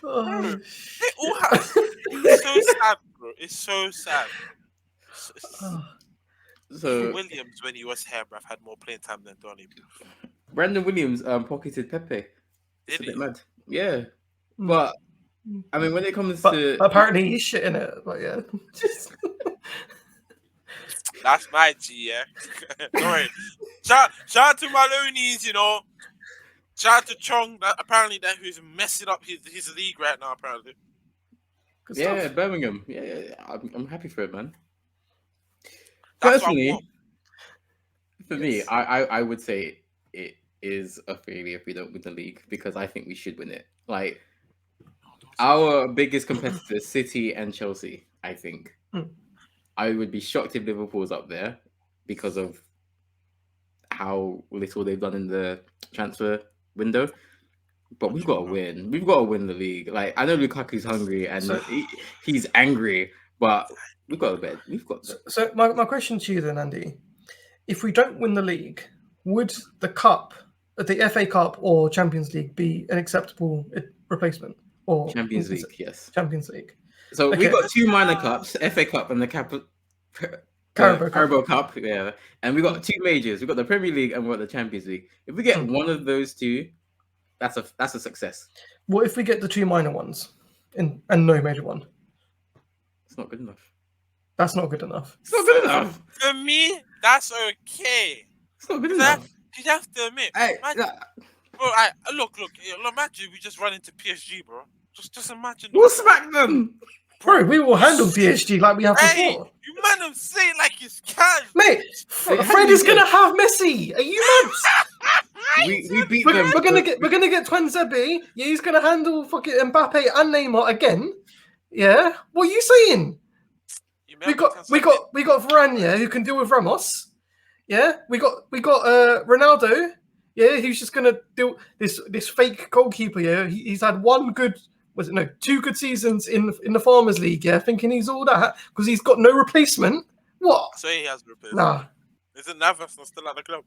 [SPEAKER 1] Oh,
[SPEAKER 3] they all have... It's so sad, bro. It's so sad.
[SPEAKER 2] So
[SPEAKER 3] Williams, when he was here, bruv, had more playing time than Donny.
[SPEAKER 2] Brandon Williams pocketed Pepe. It's a bit mad. Yeah. But I mean, when it comes to
[SPEAKER 1] apparently he's shit in it. But yeah.
[SPEAKER 3] That's my G, yeah. Sorry. Shout out to Maloney's, you know. Shout out to Chong, apparently who's messing up his league right now, apparently.
[SPEAKER 2] Good stuff. Birmingham. Yeah. I'm happy for it, man. Personally, for me, I would say it is a failure if we don't win the league, because I think we should win it. Like, our biggest competitors, City and Chelsea, I think. I would be shocked if Liverpool's up there because of how little they've done in the transfer window. But we've got to win. We've got to win the league. Like, I know Lukaku's hungry and he's angry, but we've got to bet. We've got to.
[SPEAKER 1] So my question to you then, Andy, if we don't win the league, would the cup, the FA Cup or Champions League, be an acceptable replacement? Or
[SPEAKER 2] Champions League, yes.
[SPEAKER 1] Champions League.
[SPEAKER 2] So we've got 2 minor cups, FA Cup and the Carabao Cup, yeah. And we've got 2 majors. We've got the Premier League and we've got the Champions League. If we get one of those 2, that's a success.
[SPEAKER 1] What if we get the 2 minor ones and no major one?
[SPEAKER 2] It's not good enough.
[SPEAKER 1] That's not good enough.
[SPEAKER 2] It's not good enough.
[SPEAKER 3] For me, that's okay.
[SPEAKER 2] It's not good enough.
[SPEAKER 3] You have to admit. Bro, look. Imagine we just run into PSG, bro. Just imagine.
[SPEAKER 2] We'll smack them.
[SPEAKER 1] Bro, we will handle PSG like we have before.
[SPEAKER 3] You man them say it like it's cash.
[SPEAKER 1] Mate, Fred is gonna have Messi. Are you mad?
[SPEAKER 2] we beat them.
[SPEAKER 1] We're gonna get Twanzebe. Yeah, he's gonna handle fucking Mbappe and Neymar again. Yeah. What are you saying? We got Varane, yeah, who can deal with Ramos. Yeah. We got Ronaldo. Yeah, he's just gonna do this fake goalkeeper. Yeah, he's had 2 good seasons in the Farmers League. Yeah, thinking he's all that because he's got no replacement. What?
[SPEAKER 3] So he has replacement.
[SPEAKER 1] Nah.
[SPEAKER 3] Isn't Navas still at the club?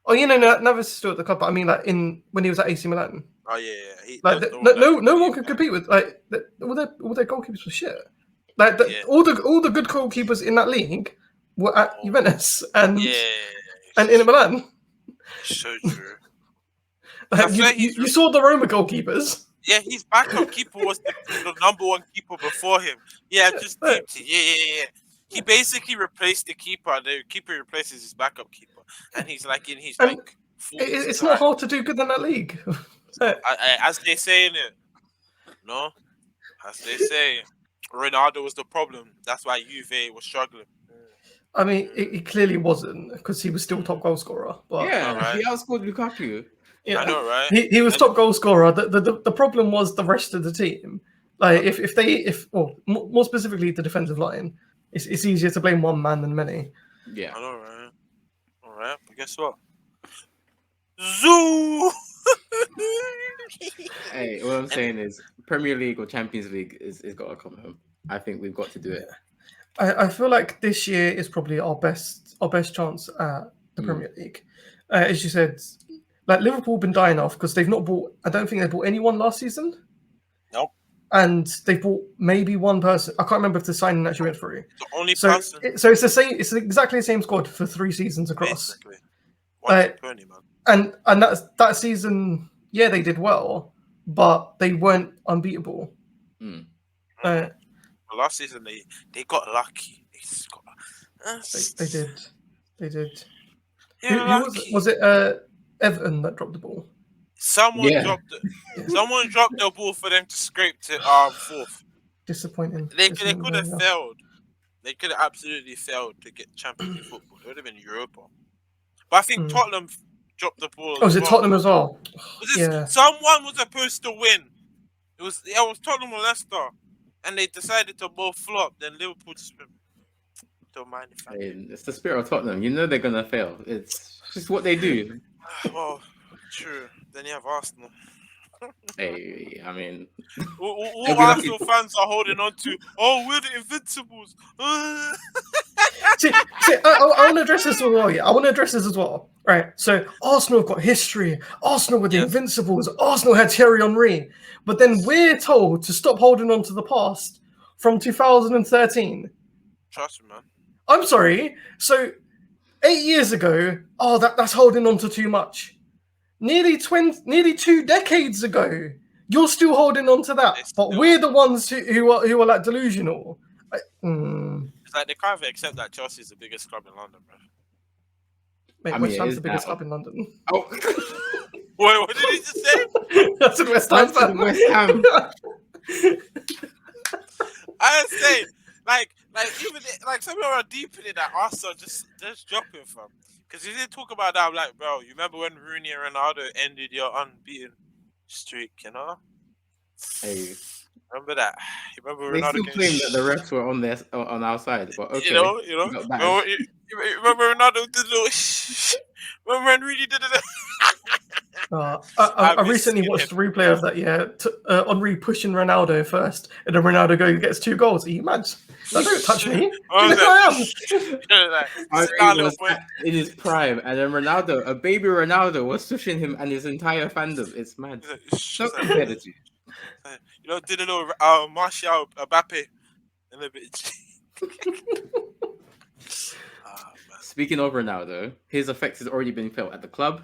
[SPEAKER 1] Oh, you know, Navas is still at the club. But I mean, like when he was at AC Milan.
[SPEAKER 3] Oh yeah.
[SPEAKER 1] No one can compete with all their goalkeepers were shit. All the good goalkeepers in that league were at Juventus and Inter Milan.
[SPEAKER 3] So true.
[SPEAKER 1] You saw the Roma goalkeepers.
[SPEAKER 3] Yeah, his backup keeper was the number 1 keeper before him. Yeah, just yeah. He basically replaced the keeper, and the keeper replaces his backup keeper, and he's like in his like.
[SPEAKER 1] It's not hard to do good in that league.
[SPEAKER 3] As they say in it, no, as they say, Ronaldo was the problem. That's why Juve was struggling.
[SPEAKER 1] I mean, it clearly wasn't because he was still top goal scorer. But
[SPEAKER 2] he outscored Lukaku.
[SPEAKER 3] Yeah, I know, right?
[SPEAKER 1] He was top goal scorer. The problem was the rest of the team. Like more specifically the defensive line, it's easier to blame one man than many.
[SPEAKER 2] Yeah,
[SPEAKER 3] I know, right? All right, but guess what? Zoo.
[SPEAKER 2] Hey, what I'm saying is Premier League or Champions League is got to come home. I think we've got to do it.
[SPEAKER 1] I feel like this year is probably our best chance at the Premier League. As you said, like Liverpool have been dying off because they've not bought. I don't think they bought anyone last season.
[SPEAKER 3] Nope.
[SPEAKER 1] And they bought maybe one person. I can't remember if the signing actually went through.
[SPEAKER 3] The only person.
[SPEAKER 1] So it's the same. It's exactly the same squad for 3 seasons across.
[SPEAKER 3] Basically. 1 to 20, man.
[SPEAKER 1] and that season. Yeah, they did well, but they weren't unbeatable.
[SPEAKER 2] Mm.
[SPEAKER 3] Last season they got lucky.
[SPEAKER 1] They did.
[SPEAKER 3] Yeah,
[SPEAKER 1] Who was it?
[SPEAKER 3] lucky.
[SPEAKER 1] Was it Everton that dropped the ball?
[SPEAKER 3] Someone
[SPEAKER 2] Yeah.
[SPEAKER 3] dropped
[SPEAKER 1] Yeah.
[SPEAKER 3] someone dropped the ball for them to scrape to fourth.
[SPEAKER 1] Disappointing.
[SPEAKER 3] They could have
[SPEAKER 1] Disappointing.
[SPEAKER 3] failed. They could have absolutely failed to get Champions League football. It would have been Europa. But I think Tottenham dropped the ball.
[SPEAKER 1] Oh, was it Tottenham as well? Yeah.
[SPEAKER 3] Someone was supposed to win. It was Tottenham or Leicester, and they decided to both flop. Then Liverpool just don't mind if I do.
[SPEAKER 2] It's the spirit of Tottenham. You know they're gonna fail. It's just what they do.
[SPEAKER 3] Well, true. Then you have Arsenal.
[SPEAKER 2] Hey, I mean,
[SPEAKER 3] all Arsenal fans are holding on to. Oh, we're the Invincibles.
[SPEAKER 1] See, I want to address this as well. Yeah, I want to address this as well. Right. So Arsenal have got history. Arsenal were the Invincibles. Arsenal had Thierry Henry. But then we're told to stop holding on to the past from 2013.
[SPEAKER 3] Trust me, man.
[SPEAKER 1] I'm sorry. So 8 years ago, that's holding on to too much. Nearly 2 decades ago, you're still holding on to that. But we're the ones who are like delusional.
[SPEAKER 3] It's like they can't even accept that Chelsea's the biggest club in London, bro.
[SPEAKER 1] Mate, West Ham's the biggest club in London.
[SPEAKER 2] Oh,
[SPEAKER 3] wait, what did he just say?
[SPEAKER 1] That's in West Ham.
[SPEAKER 2] West Ham.
[SPEAKER 3] I say, like even some people are deep in it that Arsenal just dropping from. Because if they talk about that, I'm like, bro, you remember when Rooney and Ronaldo ended your unbeaten streak, you know?
[SPEAKER 2] Hey.
[SPEAKER 3] Remember that? You remember
[SPEAKER 2] They
[SPEAKER 3] Ronaldo
[SPEAKER 2] still claim that the refs were on our side, but okay.
[SPEAKER 3] You know? You remember Ronaldo did a little remember when Rooney did it?
[SPEAKER 1] I recently watched a replay of that, Henry pushing Ronaldo first, and then Ronaldo gets 2 goals. Are you mad? No, don't touch me. You know who I am.
[SPEAKER 2] Henry was in his prime, and then Ronaldo, a baby Ronaldo, was swishing him and his entire fandom. It's mad. Don't compare the two.
[SPEAKER 3] You know, did a little Martial Mbappe in a bit.
[SPEAKER 2] Speaking of Ronaldo, his effect has already been felt at the club.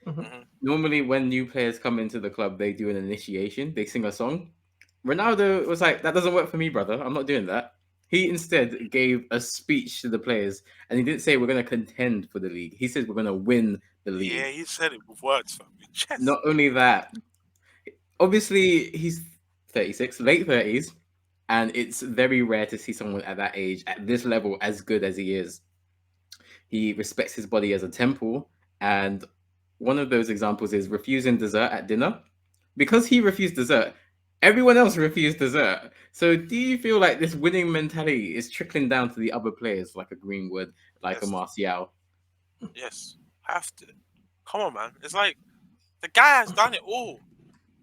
[SPEAKER 1] Mm-hmm.
[SPEAKER 2] Normally, when new players come into the club, they do an initiation. They sing a song. Ronaldo was like, that doesn't work for me, brother. I'm not doing that. He instead gave a speech to the players, and he didn't say we're going to contend for the league. He said we're going to win the league.
[SPEAKER 3] Yeah, he said it with words.
[SPEAKER 2] Not only that, obviously, he's 36, late 30s, and it's very rare to see someone at that age, at this level, as good as he is. He respects his body as a temple, and one of those examples is refusing dessert at dinner. Because he refused dessert, everyone else refused dessert. So do you feel like this winning mentality is trickling down to the other players, like a Greenwood, like a Martial?
[SPEAKER 3] Yes, have to. Come on, man. It's like the guy has done it all,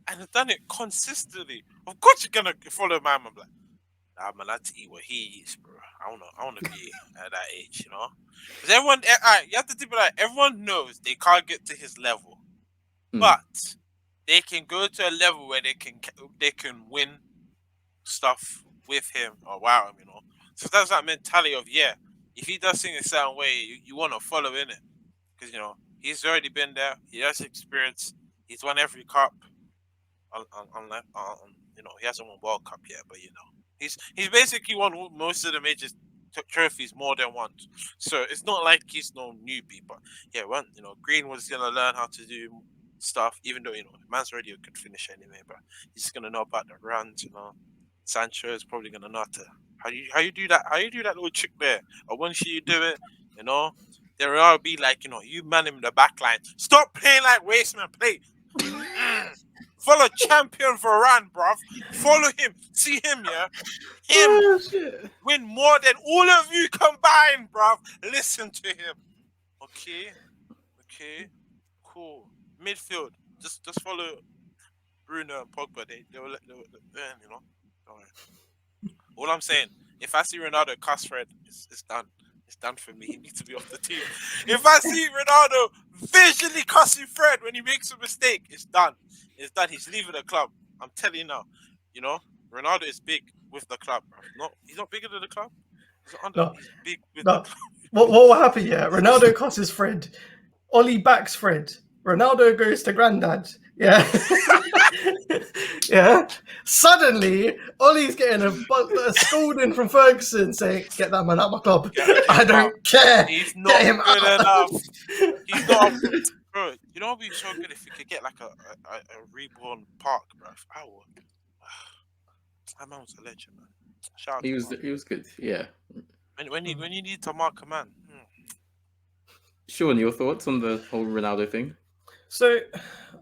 [SPEAKER 3] and has done it consistently. Of course, you're gonna follow my man. I'm like, nah, man, I have to eat what he eats, bro. I want to be at that age, you know. Because everyone, you have to think about it. Everyone knows they can't get to his level, but they can go to a level where they can win stuff with him or wow him, you know. So that's that mentality of if he does things a certain way, you want to follow in it, because you know he's already been there. He has experience. He's won every cup. You know, he hasn't won World Cup yet, but you know, he's basically won most of the major trophies more than once. So it's not like he's no newbie, but you know, Green was gonna learn how to do stuff, even though you know man's already a good finisher anyway, but he's just gonna know about the runs, you know. Sancho is probably gonna know how you do that little trick there, or once you do it, you know, there will be like, you know, you man him in the back line. Stop playing like wasteman, play. Follow champion Varane, bruv. Follow him. See him, win more than all of you combined, bruv. Listen to him. Okay. Cool. Midfield. Just follow Bruno and Pogba. They'll you know. All I'm saying, if I see Ronaldo cuss Fred, it's done. It's done for me. He needs to be off the team. If I see Ronaldo visually cussing Fred when he makes a mistake, it's done. It's done. He's leaving the club. I'm telling you now. You know, Ronaldo is big with the club, bro. He's not bigger than the club. He's big with the club.
[SPEAKER 1] What will happen? Yeah, Ronaldo cusses Fred. Ollie backs Fred. Ronaldo goes to Grandad. Yeah. Yeah. Suddenly, Ollie's getting a scolding from Ferguson saying, "Get that man out of my club. I don't care.
[SPEAKER 3] He's
[SPEAKER 1] Get
[SPEAKER 3] not
[SPEAKER 1] him
[SPEAKER 3] good
[SPEAKER 1] out."
[SPEAKER 3] enough. He's not. Bro, you know, it'd be so good if we could get like a reborn Park, bro. I would. That man was a legend, man. Shout out
[SPEAKER 2] He
[SPEAKER 3] to
[SPEAKER 2] was
[SPEAKER 3] Mark.
[SPEAKER 2] he was good. Yeah.
[SPEAKER 3] When you need to mark a man.
[SPEAKER 2] Sean, your thoughts on the whole Ronaldo thing?
[SPEAKER 1] So,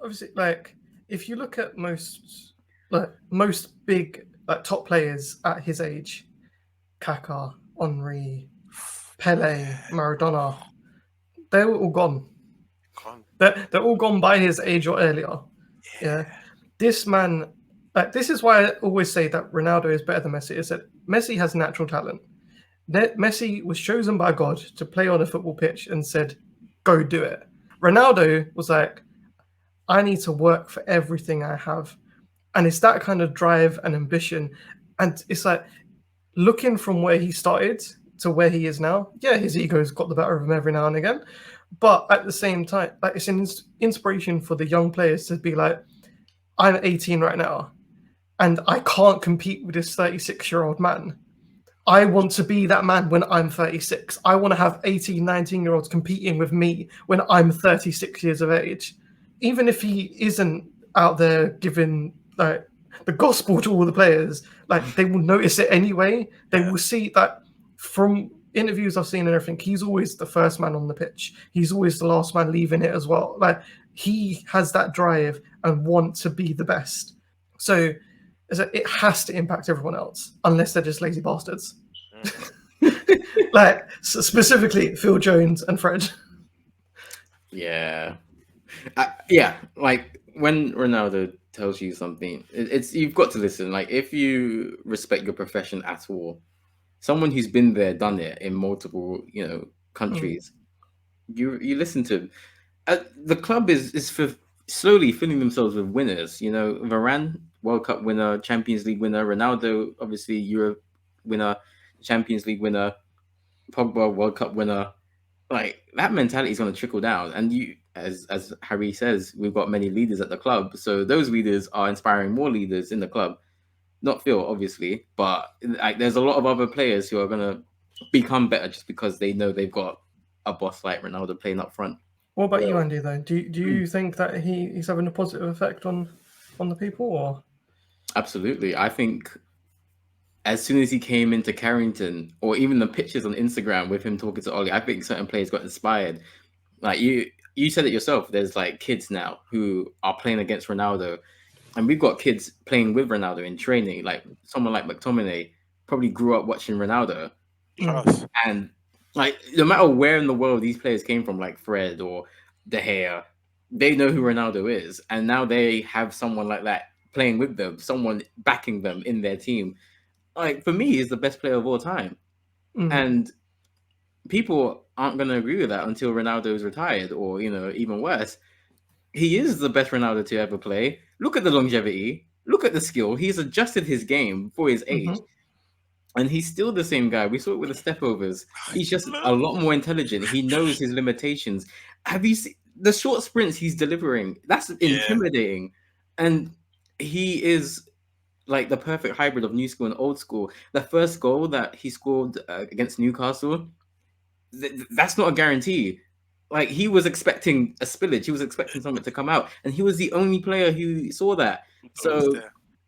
[SPEAKER 1] obviously, like if you look at most big top players at his age, Kaká, Henry, Pele, Maradona, they're all gone. They're all gone by his age or earlier. Yeah. This man, this is why I always say that Ronaldo is better than Messi. Is that Messi has natural talent. Messi was chosen by God to play on a football pitch and said, "Go do it." Ronaldo was like, "I need to work for everything I have," and it's that kind of drive and ambition. And it's like looking from where he started to where he is now. Yeah, his ego's got the better of him every now and again, but at the same time, like it's an inspiration for the young players to be like, "I'm 18 right now, and I can't compete with this 36-year-old man. I want to be that man when I'm 36. I want to have 18, 19-year-olds competing with me when I'm 36 years of age." Even if he isn't out there giving like the gospel to all the players, like they will notice it anyway. They will see that from interviews I've seen and everything, he's always the first man on the pitch. He's always the last man leaving it as well. Like he has that drive and want to be the best. So it has to impact everyone else, unless they're just lazy bastards. Like specifically Phil Jones and Fred.
[SPEAKER 2] Yeah. Yeah, like when Ronaldo tells you something, it's you've got to listen. Like if you respect your profession at all, someone who's been there, done it in multiple, countries, you listen to him. The club is for slowly filling themselves with winners. Varane, World Cup winner, Champions League winner. Ronaldo, obviously Europe winner, Champions League winner. Pogba, World Cup winner. Like that mentality is going to trickle down, and as Harry says, we've got many leaders at the club, so those leaders are inspiring more leaders in the club. Not Phil, obviously, but like there's a lot of other players who are going to become better just because they know they've got a boss like Ronaldo playing up front.
[SPEAKER 1] What about you, Andy? Though, do you think that he's having a positive effect on the people? Or
[SPEAKER 2] absolutely, I think as soon as he came into Carrington, or even the pictures on Instagram with him talking to Ollie, I think certain players got inspired. Like you said it yourself. There's like kids now who are playing against Ronaldo, and we've got kids playing with Ronaldo in training. Like someone like McTominay probably grew up watching Ronaldo, and like no matter where in the world these players came from, like Fred or De Gea, they know who Ronaldo is, and now they have someone like that playing with them, someone backing them in their team. Like for me, he's the best player of all time, and people aren't going to agree with that until Ronaldo is retired, or even worse, he is the best Ronaldo to ever play. Look at the longevity, look at the skill. He's adjusted his game for his age, and he's still the same guy. We saw it with the stepovers. He's just a lot more intelligent. He knows his limitations. Have you seen the short sprints he's delivering? That's intimidating, and he is like the perfect hybrid of new school and old school. The first goal that he scored against Newcastle, that's not a guarantee. Like he was expecting a spillage. He was expecting something to come out, and he was the only player who saw that. So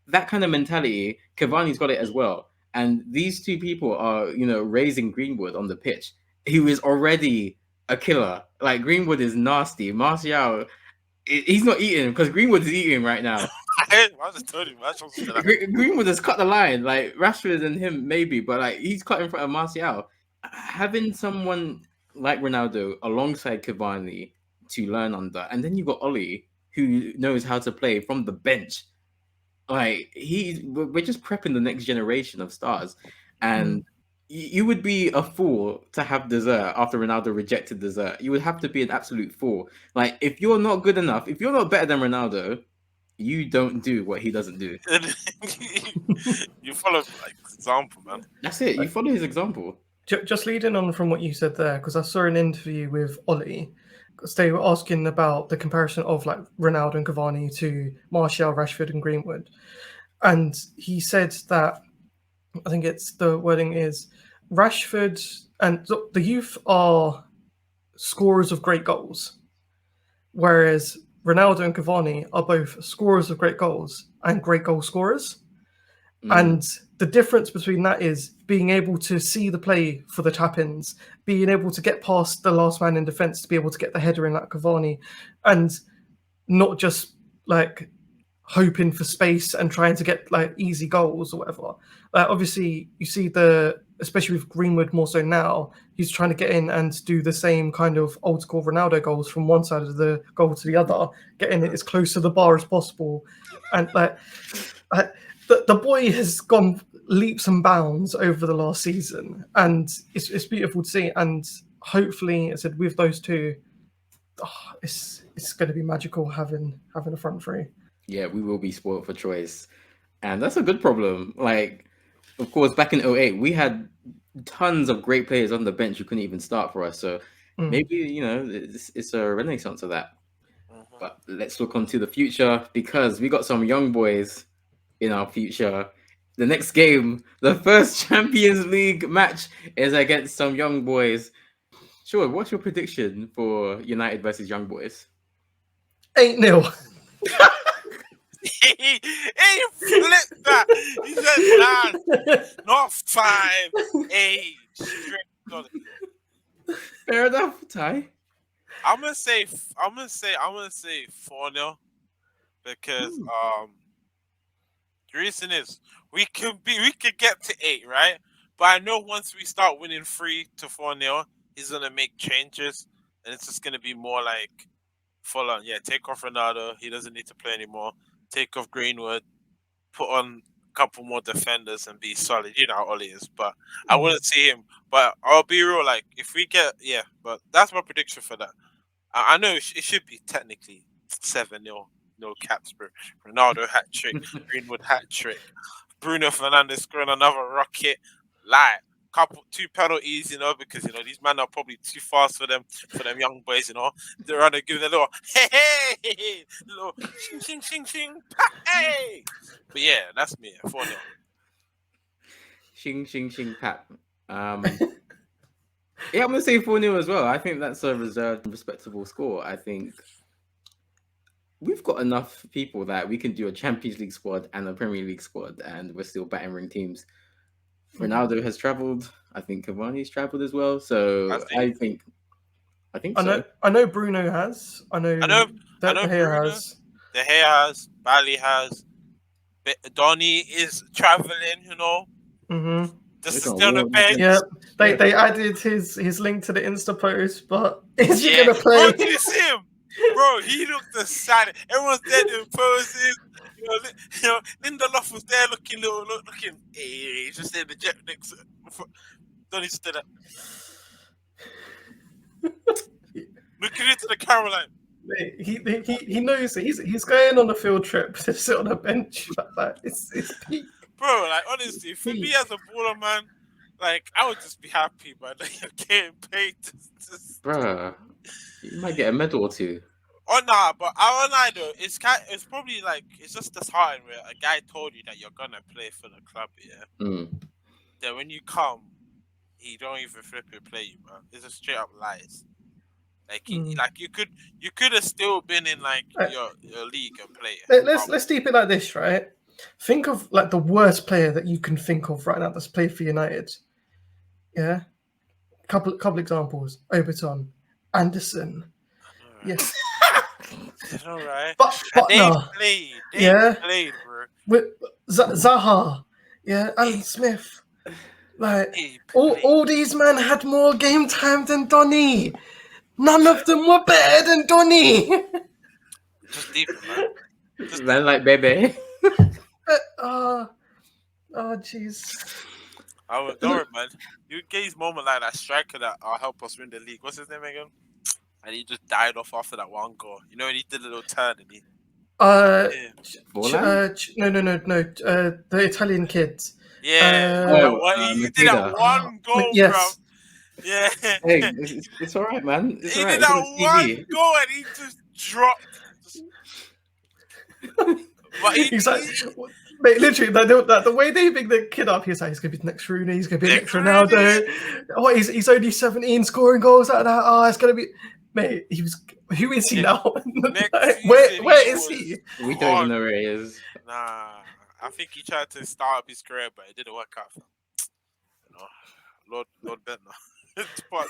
[SPEAKER 2] that kind of mentality, Cavani's got it as well. And these two people are, raising Greenwood on the pitch. He was already a killer. Like Greenwood is nasty. Martial, he's not eating because Greenwood is eating right now.
[SPEAKER 3] I just told you,
[SPEAKER 2] Greenwood has cut the line. Like Rashford and him, maybe, but like he's cut in front of Martial. Having someone like Ronaldo alongside Cavani to learn under, and then you got Ollie who knows how to play from the bench. Like we're just prepping the next generation of stars, and you would be a fool to have dessert after Ronaldo rejected dessert. You would have to be an absolute fool. Like if you're not good enough, if you're not better than Ronaldo, you don't do what he doesn't do.
[SPEAKER 3] You follow like example, man.
[SPEAKER 2] That's it. You follow his example.
[SPEAKER 1] Just leading on from what you said there, because I saw an interview with Ollie, they were asking about the comparison of like Ronaldo and Cavani to Martial, Rashford, and Greenwood, and he said that I think it's the wording is Rashford and the youth are scorers of great goals, whereas Ronaldo and Cavani are both scorers of great goals and great goal scorers. And the difference between that is being able to see the play for the tap-ins, being able to get past the last man in defence to be able to get the header in like Cavani, and not just like hoping for space and trying to get like easy goals or whatever. Obviously, you see especially with Greenwood more so now, he's trying to get in and do the same kind of old school Ronaldo goals from one side of the goal to the other, getting it as close to the bar as possible, and the boy has gone leaps and bounds over the last season, and it's beautiful to see. And hopefully, I said with those two, it's going to be magical having a front three.
[SPEAKER 2] Yeah, we will be spoiled for choice, and that's a good problem. Like, of course, back in 08, we had tons of great players on the bench who couldn't even start for us. So maybe it's a renaissance of that. But let's look onto the future, because we got some young boys in our future. The next game, the first Champions League match, is against some young boys. Sure, what's your prediction for United versus Young Boys?
[SPEAKER 1] 8-0.
[SPEAKER 3] He flipped that. He said, "Nah, not 5-8."
[SPEAKER 2] Fair enough, Ty.
[SPEAKER 3] I'm gonna say 4-0 because the reason is we could get to 8, right? But I know once we start winning 3 to 4-0, he's gonna make changes, and it's just gonna be more like full on. Yeah, take off Ronaldo. He doesn't need to play anymore. Take off Greenwood. Put on a couple more defenders and be solid. You know how Ollie is, but I wouldn't see him. But I'll be real. Like if we get but that's my prediction for that. I know it should be technically 7-0. No caps, bro. Ronaldo hat trick, Greenwood hat trick, Bruno Fernandes scoring another rocket. Like two penalties, because these men are probably too fast for them young boys, They're around to give them a little hey, little shing shing shing shing, hey. But yeah, that's me. 4-0.
[SPEAKER 2] Shing shing shing pat. Yeah, I'm gonna say 4-0 as well. I think that's a reserved, respectable score. I think we've got enough people that we can do a Champions League squad and a Premier League squad, and we're still battering teams. Ronaldo has travelled. I think Cavani's travelled as well. So I think so.
[SPEAKER 1] I know Bruno has. I know De Gea has.
[SPEAKER 3] De Gea has. Bali has. Donny is travelling.
[SPEAKER 1] Mm-hmm.
[SPEAKER 3] Just still on the bench.
[SPEAKER 1] Yeah, they added his link to the Insta post, but is he gonna play?
[SPEAKER 3] Bro, did you see him? Bro, he looked the sad. Everyone's there doing poses. Lindelof was there looking. Hey, he's just in the jet next. Donny's stood up, looking into the camera like.
[SPEAKER 1] He knows he's going on a field trip to sit on a bench like that. It's peak.
[SPEAKER 3] Bro, like honestly, for me as a baller man, like I would just be happy, but you're getting paid
[SPEAKER 2] Bruh, you might get a medal or two.
[SPEAKER 3] Oh nah, but I don't know though. It's probably like it's just the time where a guy told you that you're gonna play for the club, Then when you come, he don't even flip and play you, man. It's a straight up lies. Like you could have still been in like your league and play.
[SPEAKER 1] Let's deep it like this, right? Think of like the worst player that you can think of right now that's played for United. Yeah, couple examples: Overton, Anderson. Yes.
[SPEAKER 3] All right.
[SPEAKER 1] But
[SPEAKER 3] they
[SPEAKER 1] no.
[SPEAKER 3] played. They played, bro.
[SPEAKER 1] With Zaha, Alan Smith. Like all these men had more game time than Donny. None of them were better than Donny.
[SPEAKER 3] Just deep, man.
[SPEAKER 2] Just man like baby.
[SPEAKER 1] Oh, jeez.
[SPEAKER 3] Don't worry, man. You get his moment like that striker that help us win the league. What's his name again? And he just died off after that one goal. And he did a little turn and he.
[SPEAKER 1] No. The Italian kid.
[SPEAKER 3] Yeah. He did that one goal,
[SPEAKER 1] yes.
[SPEAKER 3] Yeah.
[SPEAKER 2] Hey, it's all right, man. It's
[SPEAKER 3] He
[SPEAKER 2] all right.
[SPEAKER 3] did
[SPEAKER 2] It's on
[SPEAKER 3] that
[SPEAKER 2] the
[SPEAKER 3] one
[SPEAKER 2] TV.
[SPEAKER 3] goal and he just dropped. But
[SPEAKER 1] He's like, mate, literally, the way they pick the kid up, he's like, he's gonna be the next Rooney, he's gonna be the next Ronaldo. Oh, he's only 17, scoring goals like that. Oh, it's gonna be, mate. Who is he now?
[SPEAKER 3] Next
[SPEAKER 1] where
[SPEAKER 3] season,
[SPEAKER 1] is he?
[SPEAKER 2] We don't even know where he is.
[SPEAKER 3] Nah, I think he tried to start up his career, but it didn't work out for him. You know, Lord Bentner. But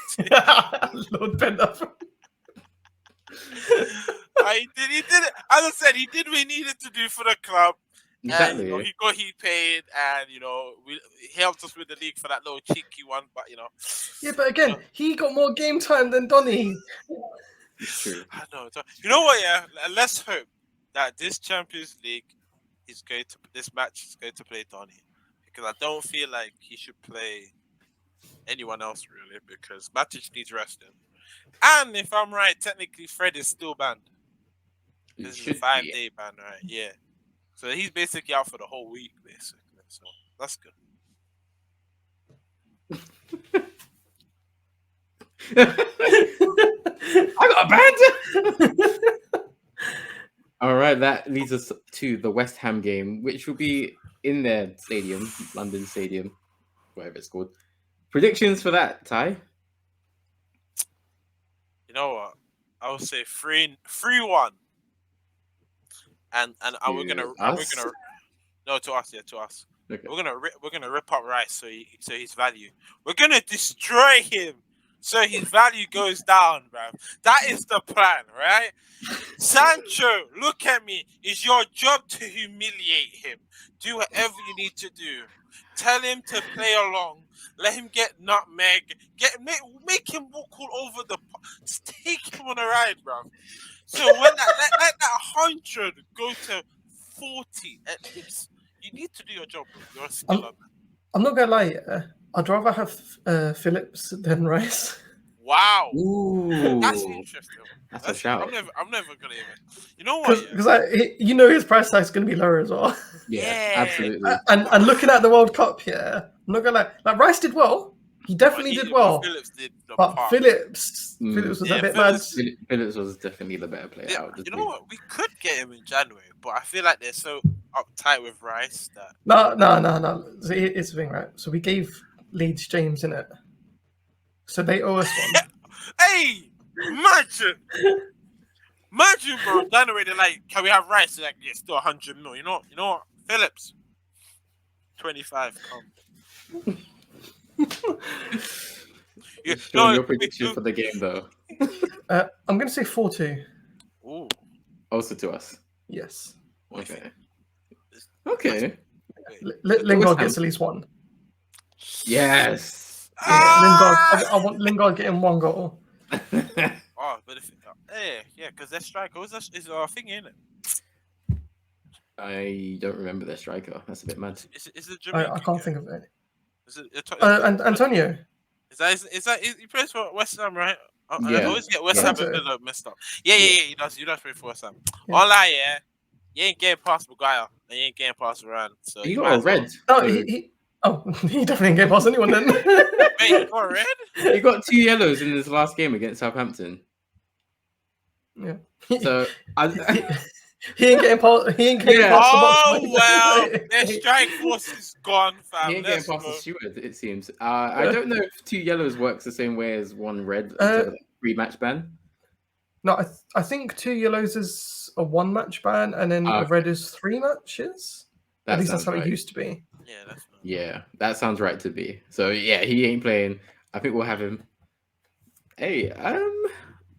[SPEAKER 1] Lord Bender.
[SPEAKER 3] he did it. As I said, he did what he needed to do for the club.
[SPEAKER 2] Exactly.
[SPEAKER 3] And, he got paid, and he helped us with the league for that little cheeky one. But
[SPEAKER 1] Yeah, but again, he got more game time than Donny.
[SPEAKER 2] It's true.
[SPEAKER 3] I know. You know what? Yeah, let's hope that this Champions League this match is going to play Donny, because I don't feel like he should play anyone else really, because Matic needs resting. And if I'm right, technically Fred is still banned. This is a 5-day ban, right? Yeah. So he's basically out for the whole week, basically. So that's good.
[SPEAKER 2] I got banned. All right, that leads us to the West Ham game, which will be in their stadium, London Stadium, whatever it's called. Predictions for that, Ty?
[SPEAKER 3] You know what? I would say 3-1. And we're gonna no, to us, yeah, to us.
[SPEAKER 2] Okay.
[SPEAKER 3] We're gonna rip up Rice so his value. We're gonna destroy him so his value goes down, bruv. That is the plan, right? Sancho, look at me. It's your job to humiliate him. Do whatever you need to do. Tell him to play along. Let him get nutmeg. Make him walk all over the. Just take him on a ride, bruv. So when let that 100 go to 40 at least. You need to do your job, bro. You're a skiller.
[SPEAKER 1] I'm not gonna lie. I'd rather have Phillips than Rice.
[SPEAKER 3] Wow.
[SPEAKER 2] Ooh,
[SPEAKER 3] That's interesting.
[SPEAKER 2] That's a shout.
[SPEAKER 3] I'm never gonna even. You know what?
[SPEAKER 1] Because his price tag is gonna be lower as well.
[SPEAKER 2] Yeah, absolutely.
[SPEAKER 1] And looking at the World Cup, yeah, I'm not gonna lie. Like Rice did well. He definitely did well.
[SPEAKER 3] Phillips did the
[SPEAKER 1] But
[SPEAKER 3] part.
[SPEAKER 1] Phillips was a bit mad.
[SPEAKER 2] Phillips was definitely the better player.
[SPEAKER 3] Yeah, you know what? We could get him in January, but I feel like they're so uptight with Rice that.
[SPEAKER 1] No. So it's the thing, right? So we gave Leeds James in it. So they owe us one.
[SPEAKER 3] Hey, imagine, bro. January, they're like, can we have Rice? They're like, yeah, still 100 mil. You know what? Phillips, 25. Come.
[SPEAKER 2] Your prediction for the game, though.
[SPEAKER 1] I'm going to say 4-2.
[SPEAKER 3] Ooh.
[SPEAKER 2] Also to us.
[SPEAKER 1] Yes.
[SPEAKER 2] Okay.
[SPEAKER 1] Lingard gets at least one.
[SPEAKER 2] Yes.
[SPEAKER 1] Yeah, Lingard. I want Lingard getting one goal.
[SPEAKER 3] Oh, but because their striker is a thing, isn't it?
[SPEAKER 2] I don't remember their striker. That's a bit mad.
[SPEAKER 3] Is it Jamaican?
[SPEAKER 1] I can't think of it.
[SPEAKER 3] Is it
[SPEAKER 1] Antonio.
[SPEAKER 3] Is that he plays for West Ham, right?
[SPEAKER 2] Yeah.
[SPEAKER 3] I always get West Ham and Villa messed up. Yeah, he does. He does play for West Ham.
[SPEAKER 1] Yeah.
[SPEAKER 3] All that, yeah. You ain't getting past Maguire, and you ain't getting past Varane. So
[SPEAKER 2] He got a red.
[SPEAKER 1] Oh, he definitely ain't getting past anyone then.
[SPEAKER 3] Wait, he got a red?
[SPEAKER 2] He got 2 yellows in his last game against Southampton.
[SPEAKER 1] Yeah.
[SPEAKER 2] So
[SPEAKER 1] he ain't getting past. He ain't getting past the box.
[SPEAKER 3] Oh well, their strike force is gone, fam.
[SPEAKER 2] he ain't getting past the steward, it seems. I don't know if 2 yellows works the same way as 1 red instead of 3 match ban.
[SPEAKER 1] No, I think 2 yellows is a 1 match ban, and then a red is 3 matches. At least that's how it used to be.
[SPEAKER 3] Yeah,
[SPEAKER 2] that sounds right to be. So yeah, he ain't playing. I think we'll have him. Hey,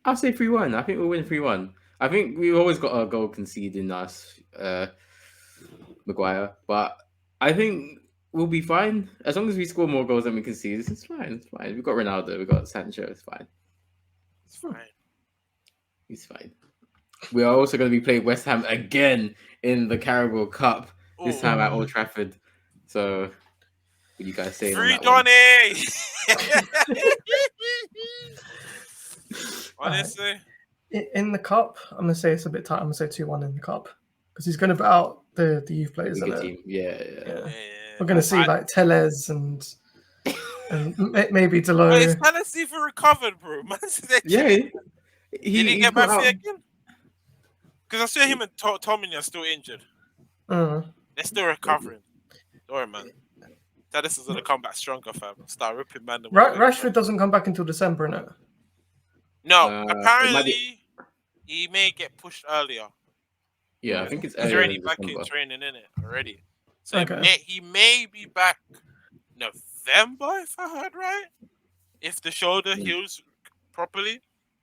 [SPEAKER 2] I'll say 3-1. I think we'll win 3-1. I think we've always got a goal conceding us, Maguire, but I think we'll be fine as long as we score more goals than we concede. It's fine. It's fine. We've got Ronaldo. We've got Sancho. It's fine.
[SPEAKER 3] It's fine.
[SPEAKER 2] He's fine. We are also going to be playing West Ham again in the Carabao Cup, this time at Old Trafford. So, what do you guys say?
[SPEAKER 3] Free Donny! Honestly.
[SPEAKER 1] In the cup, I'm going to say it's a bit tight. I'm going to say 2-1 in the cup. Because he's going to put out the youth players.
[SPEAKER 2] Team. Yeah.
[SPEAKER 1] We're going to see like Tellez and and maybe
[SPEAKER 3] But
[SPEAKER 1] Delo.
[SPEAKER 3] is Palace even recovered, bro? Man,
[SPEAKER 2] Yeah,
[SPEAKER 3] did he
[SPEAKER 2] he
[SPEAKER 3] get
[SPEAKER 2] put
[SPEAKER 3] back fit
[SPEAKER 2] out.
[SPEAKER 3] again? Because I see him and Tommy are still injured.
[SPEAKER 1] Uh,
[SPEAKER 3] They're still recovering. Don't worry, man. Palace is gonna come back stronger, fam. Start ripping man.
[SPEAKER 1] Rashford doesn't come back until December, innit?
[SPEAKER 3] No,
[SPEAKER 2] It might be.
[SPEAKER 3] apparently he may get pushed earlier.
[SPEAKER 2] Yeah, I think it's
[SPEAKER 3] He's
[SPEAKER 2] earlier
[SPEAKER 3] already
[SPEAKER 2] than
[SPEAKER 3] back in
[SPEAKER 2] December.
[SPEAKER 3] training, in it already. So
[SPEAKER 1] Okay.
[SPEAKER 3] he may be back November, if I heard right. If the shoulder heals properly.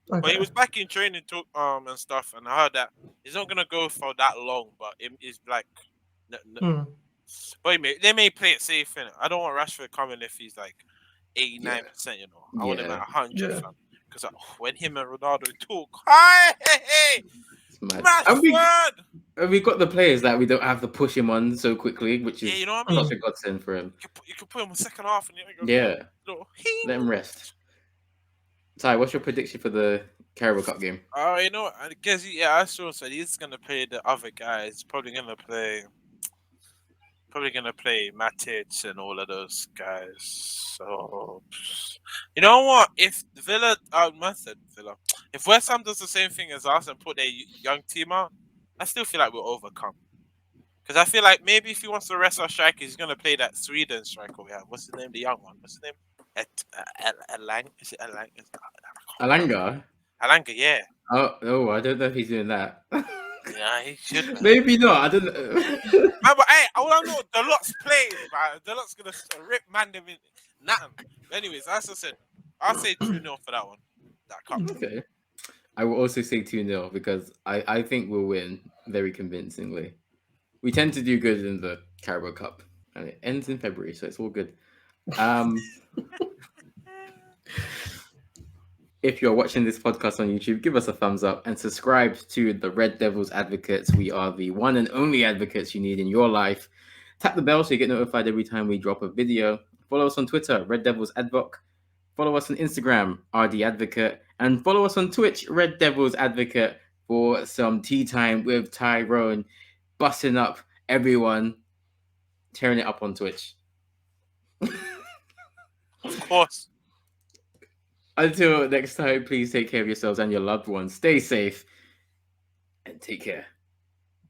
[SPEAKER 3] But he
[SPEAKER 1] Okay.
[SPEAKER 3] was back in training and stuff, and I heard that he's not gonna go for that long. But it's like,
[SPEAKER 1] Hmm.
[SPEAKER 3] but they may play it safe. Innit? I don't want Rashford coming if he's like 89%. You know, I want him at 100,
[SPEAKER 1] Yeah.
[SPEAKER 3] fam. Because when him and Ronaldo talk, hi, hey,
[SPEAKER 2] It's mad.
[SPEAKER 3] Rashford.
[SPEAKER 2] And we got the players that we don't have to push him on so quickly, which is
[SPEAKER 3] You know what I mean?
[SPEAKER 2] such a godsend for him.
[SPEAKER 3] You could put him in second half, and
[SPEAKER 2] Yeah, let him rest. Ty, what's your prediction for the Carabao Cup game?
[SPEAKER 3] You know, I guess I saw said he's gonna play the other guys. Probably gonna play Matic and all of those guys. So you know what? If Villa, Villa, if West Ham does the same thing as us and put their young team out, I still feel like we'll overcome. Because I feel like maybe if he wants to rest our strikers, he's gonna play that Sweden striker we have. What's his name? The young one. What's his name? Alang? Is it Alang?
[SPEAKER 2] Alanga?
[SPEAKER 3] Alanga, yeah.
[SPEAKER 2] Oh, I don't know if he's doing that.
[SPEAKER 3] Yeah, he should. Man.
[SPEAKER 2] Maybe not. I don't know.
[SPEAKER 3] Man, but hey, all I know, the lot's playing, man. The lot's gonna rip man them in nothing. Anyways, as I said, I'll say 2-0 for that one. That cup.
[SPEAKER 2] Okay. I will also say 2-0 because I think we'll win very convincingly. We tend to do good in the Carabao Cup, and it ends in February, so it's all good. If you're watching this podcast on YouTube, give us a thumbs up and subscribe to the Red Devils Advocates. We are the one and only advocates you need in your life. Tap the bell so you get notified every time we drop a video. Follow us on Twitter, Red Devils Advoc. Follow us on Instagram, RD Advocate. And follow us on Twitch, Red Devils Advocate, for some tea time with Tyrone, busting up everyone, tearing it up on Twitch.
[SPEAKER 3] Of course.
[SPEAKER 2] Until next time, please take care of yourselves and your loved ones. Stay safe and take care.